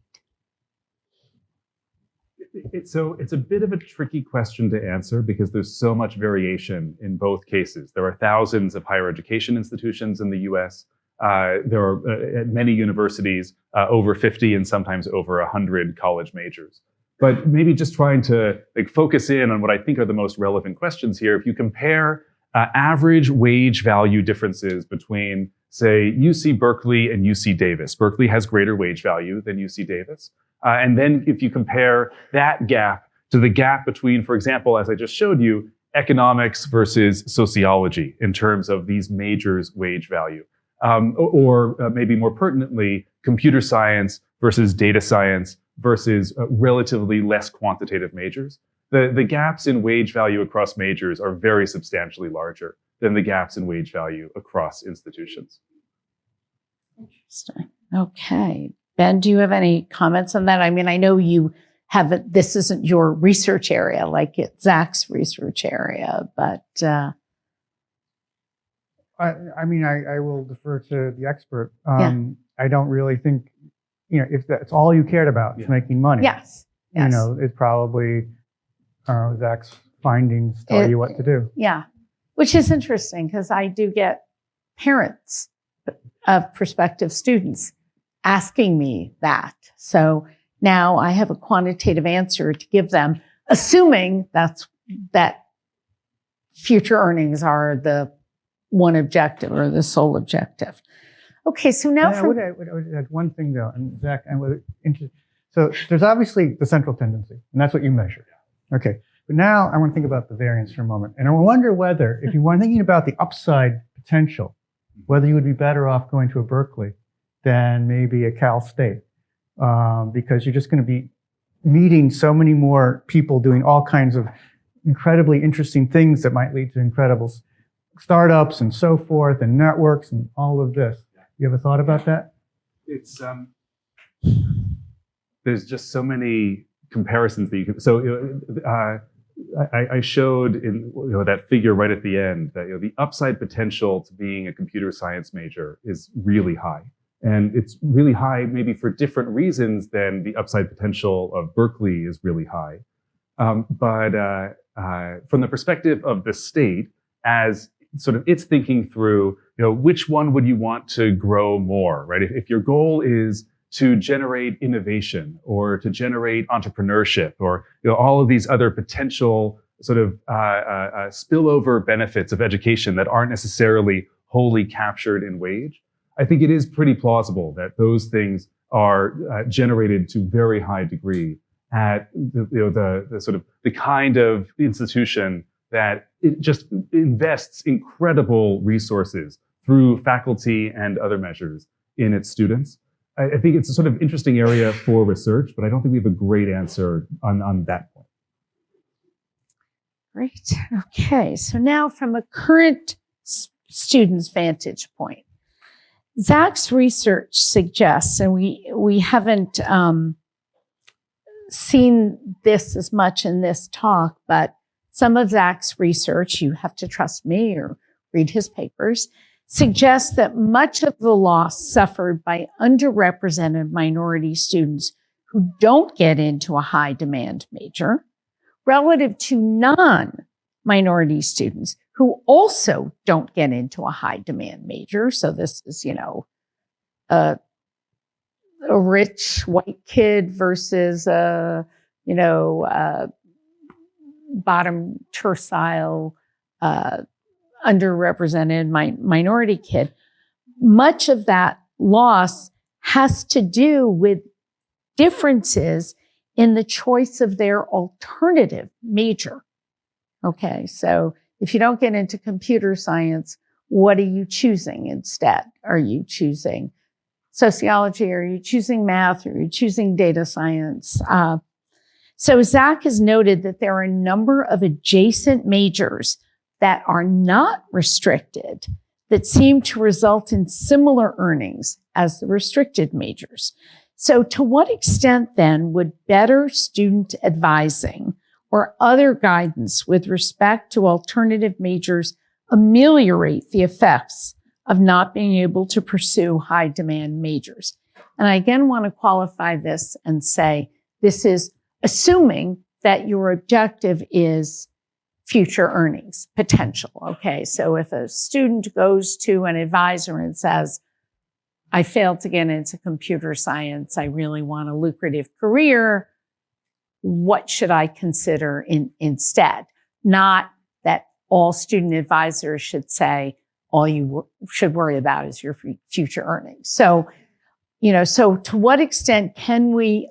So it's a bit of a tricky question to answer because there's so much variation in both cases. There are thousands of higher education institutions in the US. There are at many universities over 50 and sometimes over 100 college majors. But maybe just trying to focus in on what I think are the most relevant questions here. If you compare average wage value differences between, say, UC Berkeley and UC Davis. Berkeley has greater wage value than UC Davis. And then if you compare that gap to the gap between, for example, as I just showed you, economics versus sociology in terms of these majors' wage value, or maybe more pertinently, computer science versus data science versus relatively less quantitative majors. The gaps in wage value across majors are very substantially larger than the gaps in wage value across institutions. Interesting. Okay. Ben, do you have any comments on that? I mean, I know you have this isn't your research area like it's Zach's research area, but. I mean, I will defer to the expert. Yeah. I don't really think, if that's all you cared about is making money. Yes. It's probably Zach's findings tell you what to do. Yeah, which is interesting because I do get parents of prospective students asking me that. So now I have a quantitative answer to give them, assuming that future earnings are the one objective or the sole objective. Okay, so now I would add one thing though, and Zach, so there's obviously the central tendency, and that's what you measured. Okay, but now I want to think about the variance for a moment, and I wonder whether, if you were thinking about the upside potential, whether you would be better off going to a Berkeley than maybe a Cal State, because you're just going to be meeting so many more people doing all kinds of incredibly interesting things that might lead to incredible startups and so forth, and networks and all of this. You ever thought about that? It's there's just so many comparisons that you can. So I showed in that figure right at the end that the upside potential to being a computer science major is really high, and it's really high maybe for different reasons than the upside potential of Berkeley is really high. But from the perspective of the state, as sort of it's thinking through, which one would you want to grow more, right? If your goal is to generate innovation or to generate entrepreneurship or all of these other potential sort of spillover benefits of education that aren't necessarily wholly captured in wage, I think it is pretty plausible that those things are generated to very high degree at the sort of the kind of institution that it just invests incredible resources through faculty and other measures in its students. I think it's a sort of interesting area for research, but I don't think we have a great answer on that point. Great. Okay. So now from a current student's vantage point, Zach's research suggests, and we haven't seen this as much in this talk, but some of Zach's research, you have to trust me or read his papers, suggests that much of the loss suffered by underrepresented minority students who don't get into a high demand major relative to non-minority students who also don't get into a high demand major. So this is, a rich white kid versus bottom tercile, underrepresented minority kid. Much of that loss has to do with differences in the choice of their alternative major. Okay, so if you don't get into computer science, what are you choosing instead? Are you choosing sociology? Are you choosing math? Are you choosing data science? So Zach has noted that there are a number of adjacent majors that are not restricted that seem to result in similar earnings as the restricted majors. So to what extent then would better student advising or other guidance with respect to alternative majors ameliorate the effects of not being able to pursue high demand majors? And I again want to qualify this and say this is assuming that your objective is future earnings potential. Okay, so if a student goes to an advisor and says, I failed to get into computer science, I really want a lucrative career, what should I consider instead? Not that all student advisors should say, all you should worry about is your future earnings. So, so to what extent can we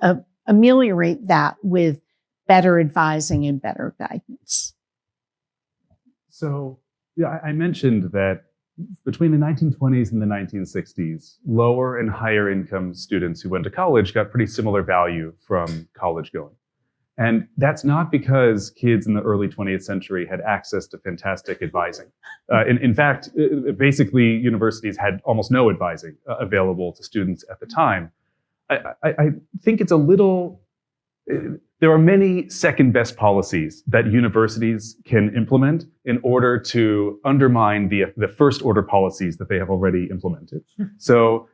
ameliorate that with better advising and better guidance? So, I mentioned that between the 1920s and the 1960s, lower and higher income students who went to college got pretty similar value from college going. And that's not because kids in the early 20th century had access to fantastic advising. In fact, basically, universities had almost no advising available to students at the time. I think it's a little... There are many second best policies that universities can implement in order to undermine the first order policies that they have already implemented. So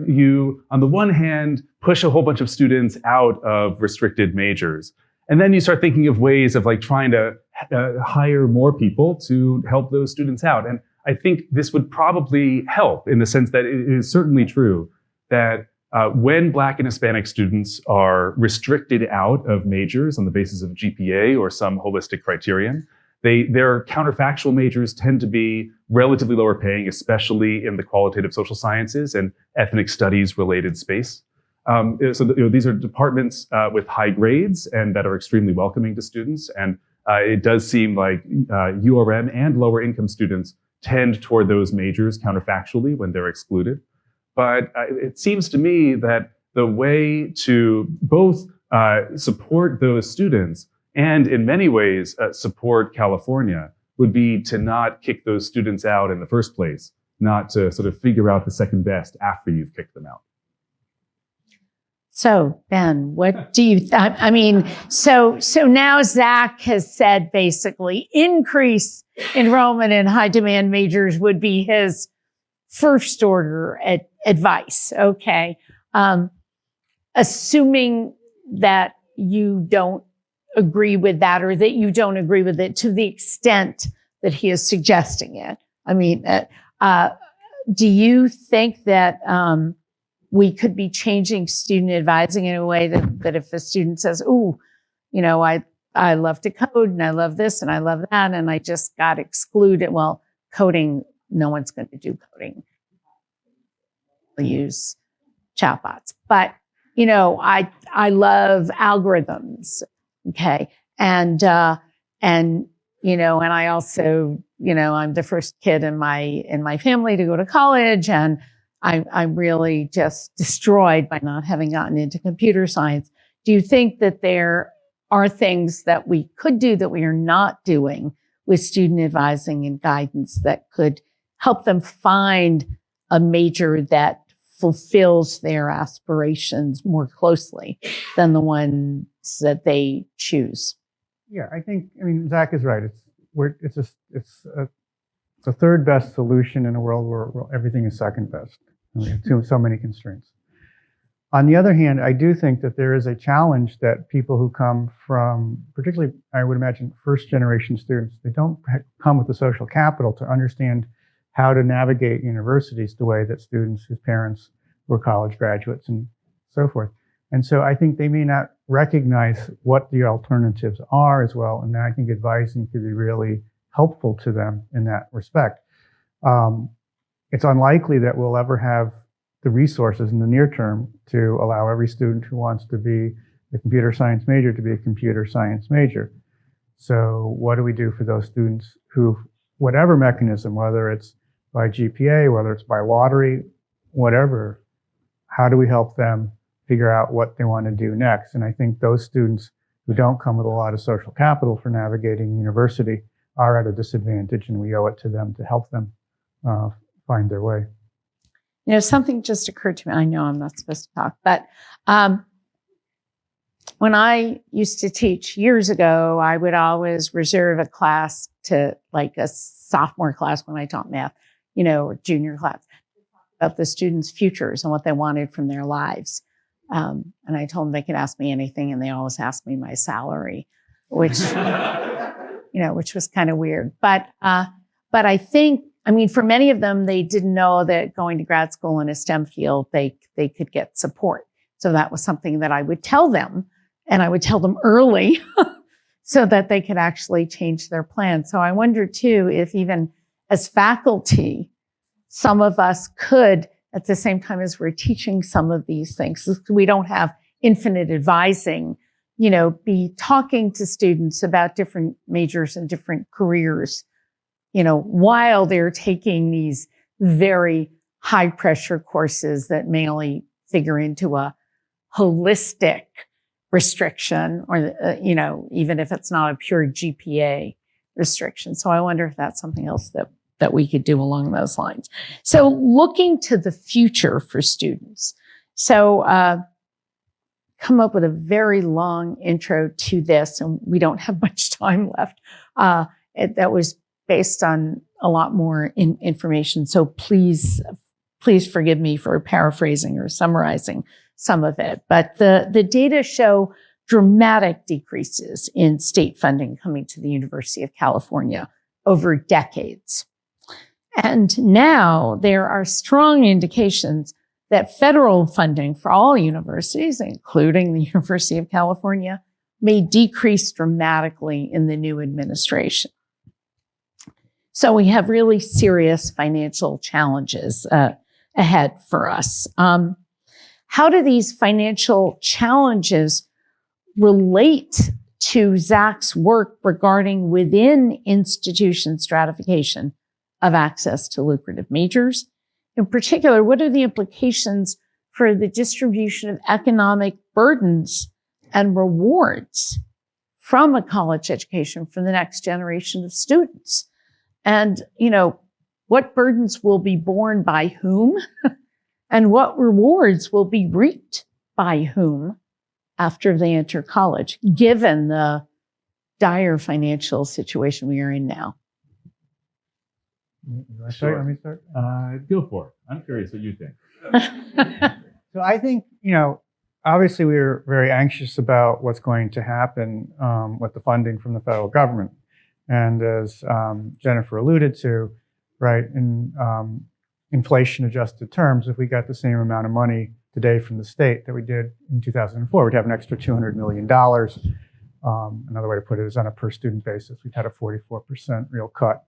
you, on the one hand, push a whole bunch of students out of restricted majors. And then you start thinking of ways of trying to hire more people to help those students out. And I think this would probably help in the sense that it is certainly true that when Black and Hispanic students are restricted out of majors on the basis of GPA or some holistic criterion, their counterfactual majors tend to be relatively lower paying, especially in the qualitative social sciences and ethnic studies related space. So these are departments with high grades and that are extremely welcoming to students. And it does seem like URM and lower income students tend toward those majors counterfactually when they're excluded. But it seems to me that the way to both support those students and in many ways support California would be to not kick those students out in the first place, not to sort of figure out the second best after you've kicked them out. So, Ben, what do you, so now Zach has said basically increase enrollment in high demand majors would be his first order advice. Okay. Assuming that you don't agree with that or that you don't agree with it to the extent that he is suggesting it. Do you think that, we could be changing student advising in a way that if a student says, I love to code and I love this and I love that and I just got excluded. Well, coding, no one's going to do coding. We'll use chatbots. But, I love algorithms. Okay. And I also, I'm the first kid in my family to go to college, and I'm really just destroyed by not having gotten into computer science. Do you think that there are things that we could do that we are not doing with student advising and guidance that could help them find a major that fulfills their aspirations more closely than the ones that they choose? Yeah, I mean, Zach is right. It's the third best solution in a world where everything is second best. We have so many constraints. On the other hand, I do think that there is a challenge that people who come from, particularly, I would imagine, first generation students, they don't come with the social capital to understand how to navigate universities the way that students whose parents were college graduates and so forth. And so I think they may not recognize what the alternatives are as well. And I think advising could be really helpful to them in that respect. It's unlikely that we'll ever have the resources in the near term to allow every student who wants to be a computer science major to be a computer science major. So what do we do for those students who, whatever mechanism, whether it's by GPA, whether it's by lottery, whatever, how do we help them figure out what they want to do next? And I think those students who don't come with a lot of social capital for navigating university are at a disadvantage, and we owe it to them to help them find their way. Something just occurred to me. I know I'm not supposed to talk, but when I used to teach years ago, I would always reserve a class to, like a sophomore class when I taught math, or junior class, about the students' futures and what they wanted from their lives. And I told them they could ask me anything, and they always asked me my salary, which, which was kind of weird. But I think, for many of them, they didn't know that going to grad school in a STEM field, they could get support. So that was something that I would tell them, and I would tell them early so that they could actually change their plan. So I wonder too, if even as faculty, some of us could, at the same time as we're teaching some of these things, we don't have infinite advising, be talking to students about different majors and different careers, while they're taking these very high pressure courses that may only figure into a holistic restriction, or, even if it's not a pure GPA restriction. So I wonder if that's something else that we could do along those lines. So looking to the future for students. So come up with a very long intro to this, and we don't have much time left. That was based on a lot more information. So please forgive me for paraphrasing or summarizing some of it. But the data show dramatic decreases in state funding coming to the University of California over decades. And now there are strong indications that federal funding for all universities, including the University of California, may decrease dramatically in the new administration. So we have really serious financial challenges ahead for us. How do these financial challenges relate to Zach's work regarding within institution stratification of access to lucrative majors? In particular, what are the implications for the distribution of economic burdens and rewards from a college education for the next generation of students? And, what burdens will be borne by whom and what rewards will be reaped by whom after they enter college, given the dire financial situation we are in now? Sure. Let me start. Go for it. I'm curious what you think. So I think, obviously we were very anxious about what's going to happen with the funding from the federal government. And as Jennifer alluded to, right, in inflation-adjusted terms, if we got the same amount of money today from the state that we did in 2004, we'd have an extra $200 million. Another way to put it is on a per-student basis, we've had a 44% real cut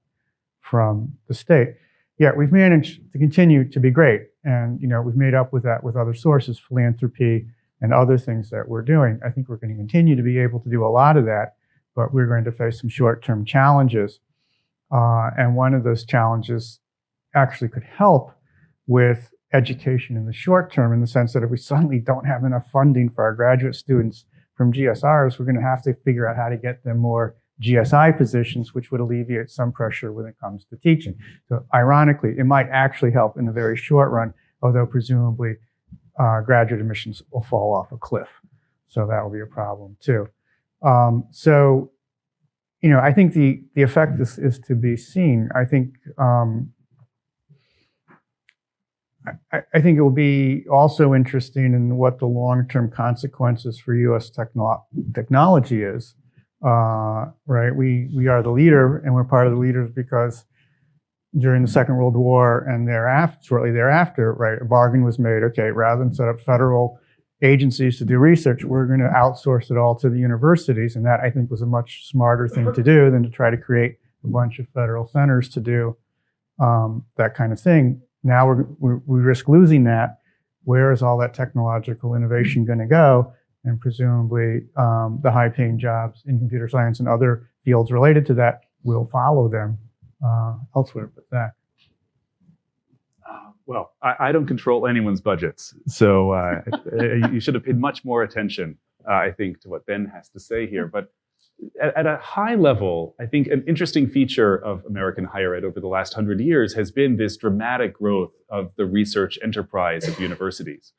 from the state. Yet we've managed to continue to be great. And, we've made up with that with other sources, philanthropy, and other things that we're doing. I think we're going to continue to be able to do a lot of that, but we're going to face some short-term challenges. And one of those challenges actually could help with education in the short term, in the sense that if we suddenly don't have enough funding for our graduate students from GSRs, we're going to have to figure out how to get them more GSI positions, which would alleviate some pressure when it comes to teaching. So ironically, it might actually help in the very short run, although presumably graduate admissions will fall off a cliff. So that will be a problem too. So, I think the effect is to be seen. I think I think it will be also interesting in what the long-term consequences for U.S. technology is. Right? We are the leader, and we're part of the leaders because during the Second World War and shortly thereafter, right, a bargain was made. Okay, rather than set up federal agencies to do research, we're going to outsource it all to the universities, and that I think was a much smarter thing to do than to try to create a bunch of federal centers to do that kind of thing. Now we risk losing that. Where is all that technological innovation going to go? And presumably the high-paying jobs in computer science and other fields related to that will follow them elsewhere. But that. Well, I don't control anyone's budgets, so you should have paid much more attention, I think, to what Ben has to say here. But at a high level, I think an interesting feature of American higher ed over the last 100 years has been this dramatic growth of the research enterprise of universities.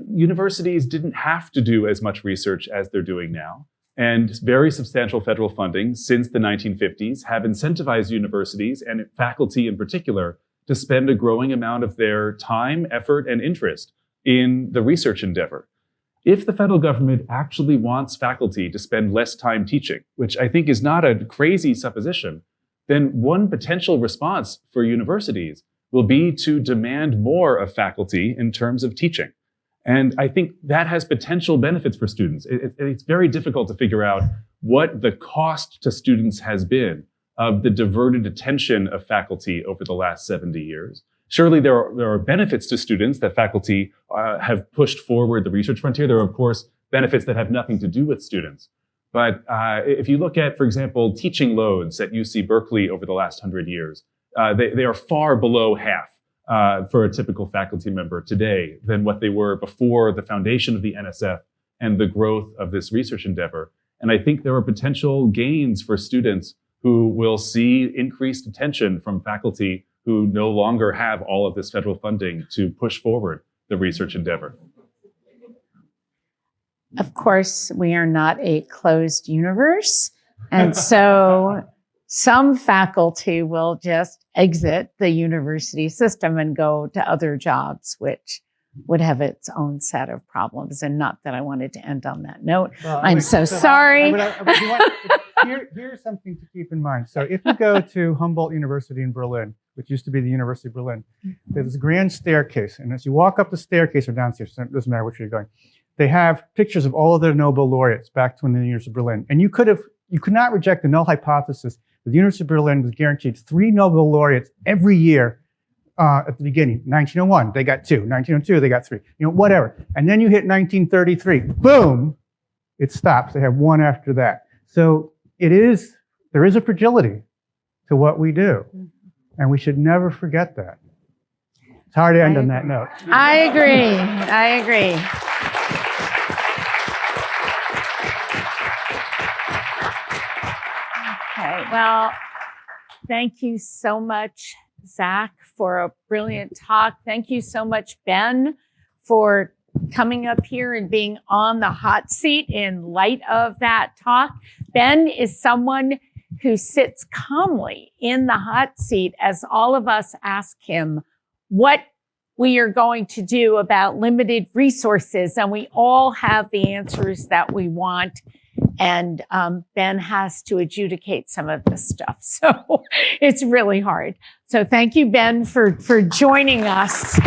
Universities didn't have to do as much research as they're doing now, and very substantial federal funding since the 1950s have incentivized universities, and faculty in particular, to spend a growing amount of their time, effort, and interest in the research endeavor. If the federal government actually wants faculty to spend less time teaching, which I think is not a crazy supposition, then one potential response for universities will be to demand more of faculty in terms of teaching. And I think that has potential benefits for students. It's very difficult to figure out what the cost to students has been of the diverted attention of faculty over the last 70 years. Surely there are benefits to students that faculty have pushed forward the research frontier. There are, of course, benefits that have nothing to do with students. But if you look at, for example, teaching loads at UC Berkeley over the last 100 years, they are far below half for a typical faculty member today than what they were before the foundation of the NSF and the growth of this research endeavor. And I think there are potential gains for students who will see increased attention from faculty who no longer have all of this federal funding to push forward the research endeavor. Of course, we are not a closed universe. And so some faculty will just exit the university system and go to other jobs, which would have its own set of problems. And not that I wanted to end on that note. Well, I'm so sorry. Here's something to keep in mind. So if you go to Humboldt University in Berlin, which used to be the University of Berlin, there's this grand staircase. And as you walk up the staircase or downstairs, it doesn't matter which way you're going, they have pictures of all of their Nobel laureates back to when the University of Berlin. And you could not reject the null hypothesis that the University of Berlin was guaranteed 3 Nobel laureates every year at the beginning. 1901, they got 2. 1902, they got 3. Whatever. And then you hit 1933. Boom! It stops. They have 1 after that. So there is a fragility to what we do. And we should never forget that. It's hard to end on that note. I agree. Okay, well, thank you so much, Zach, for a brilliant talk. Thank you so much, Ben, for coming up here and being on the hot seat in light of that talk. Ben is someone who sits calmly in the hot seat as all of us ask him what we are going to do about limited resources. And we all have the answers that we want. And Ben has to adjudicate some of this stuff. So it's really hard. So thank you, Ben, for joining us.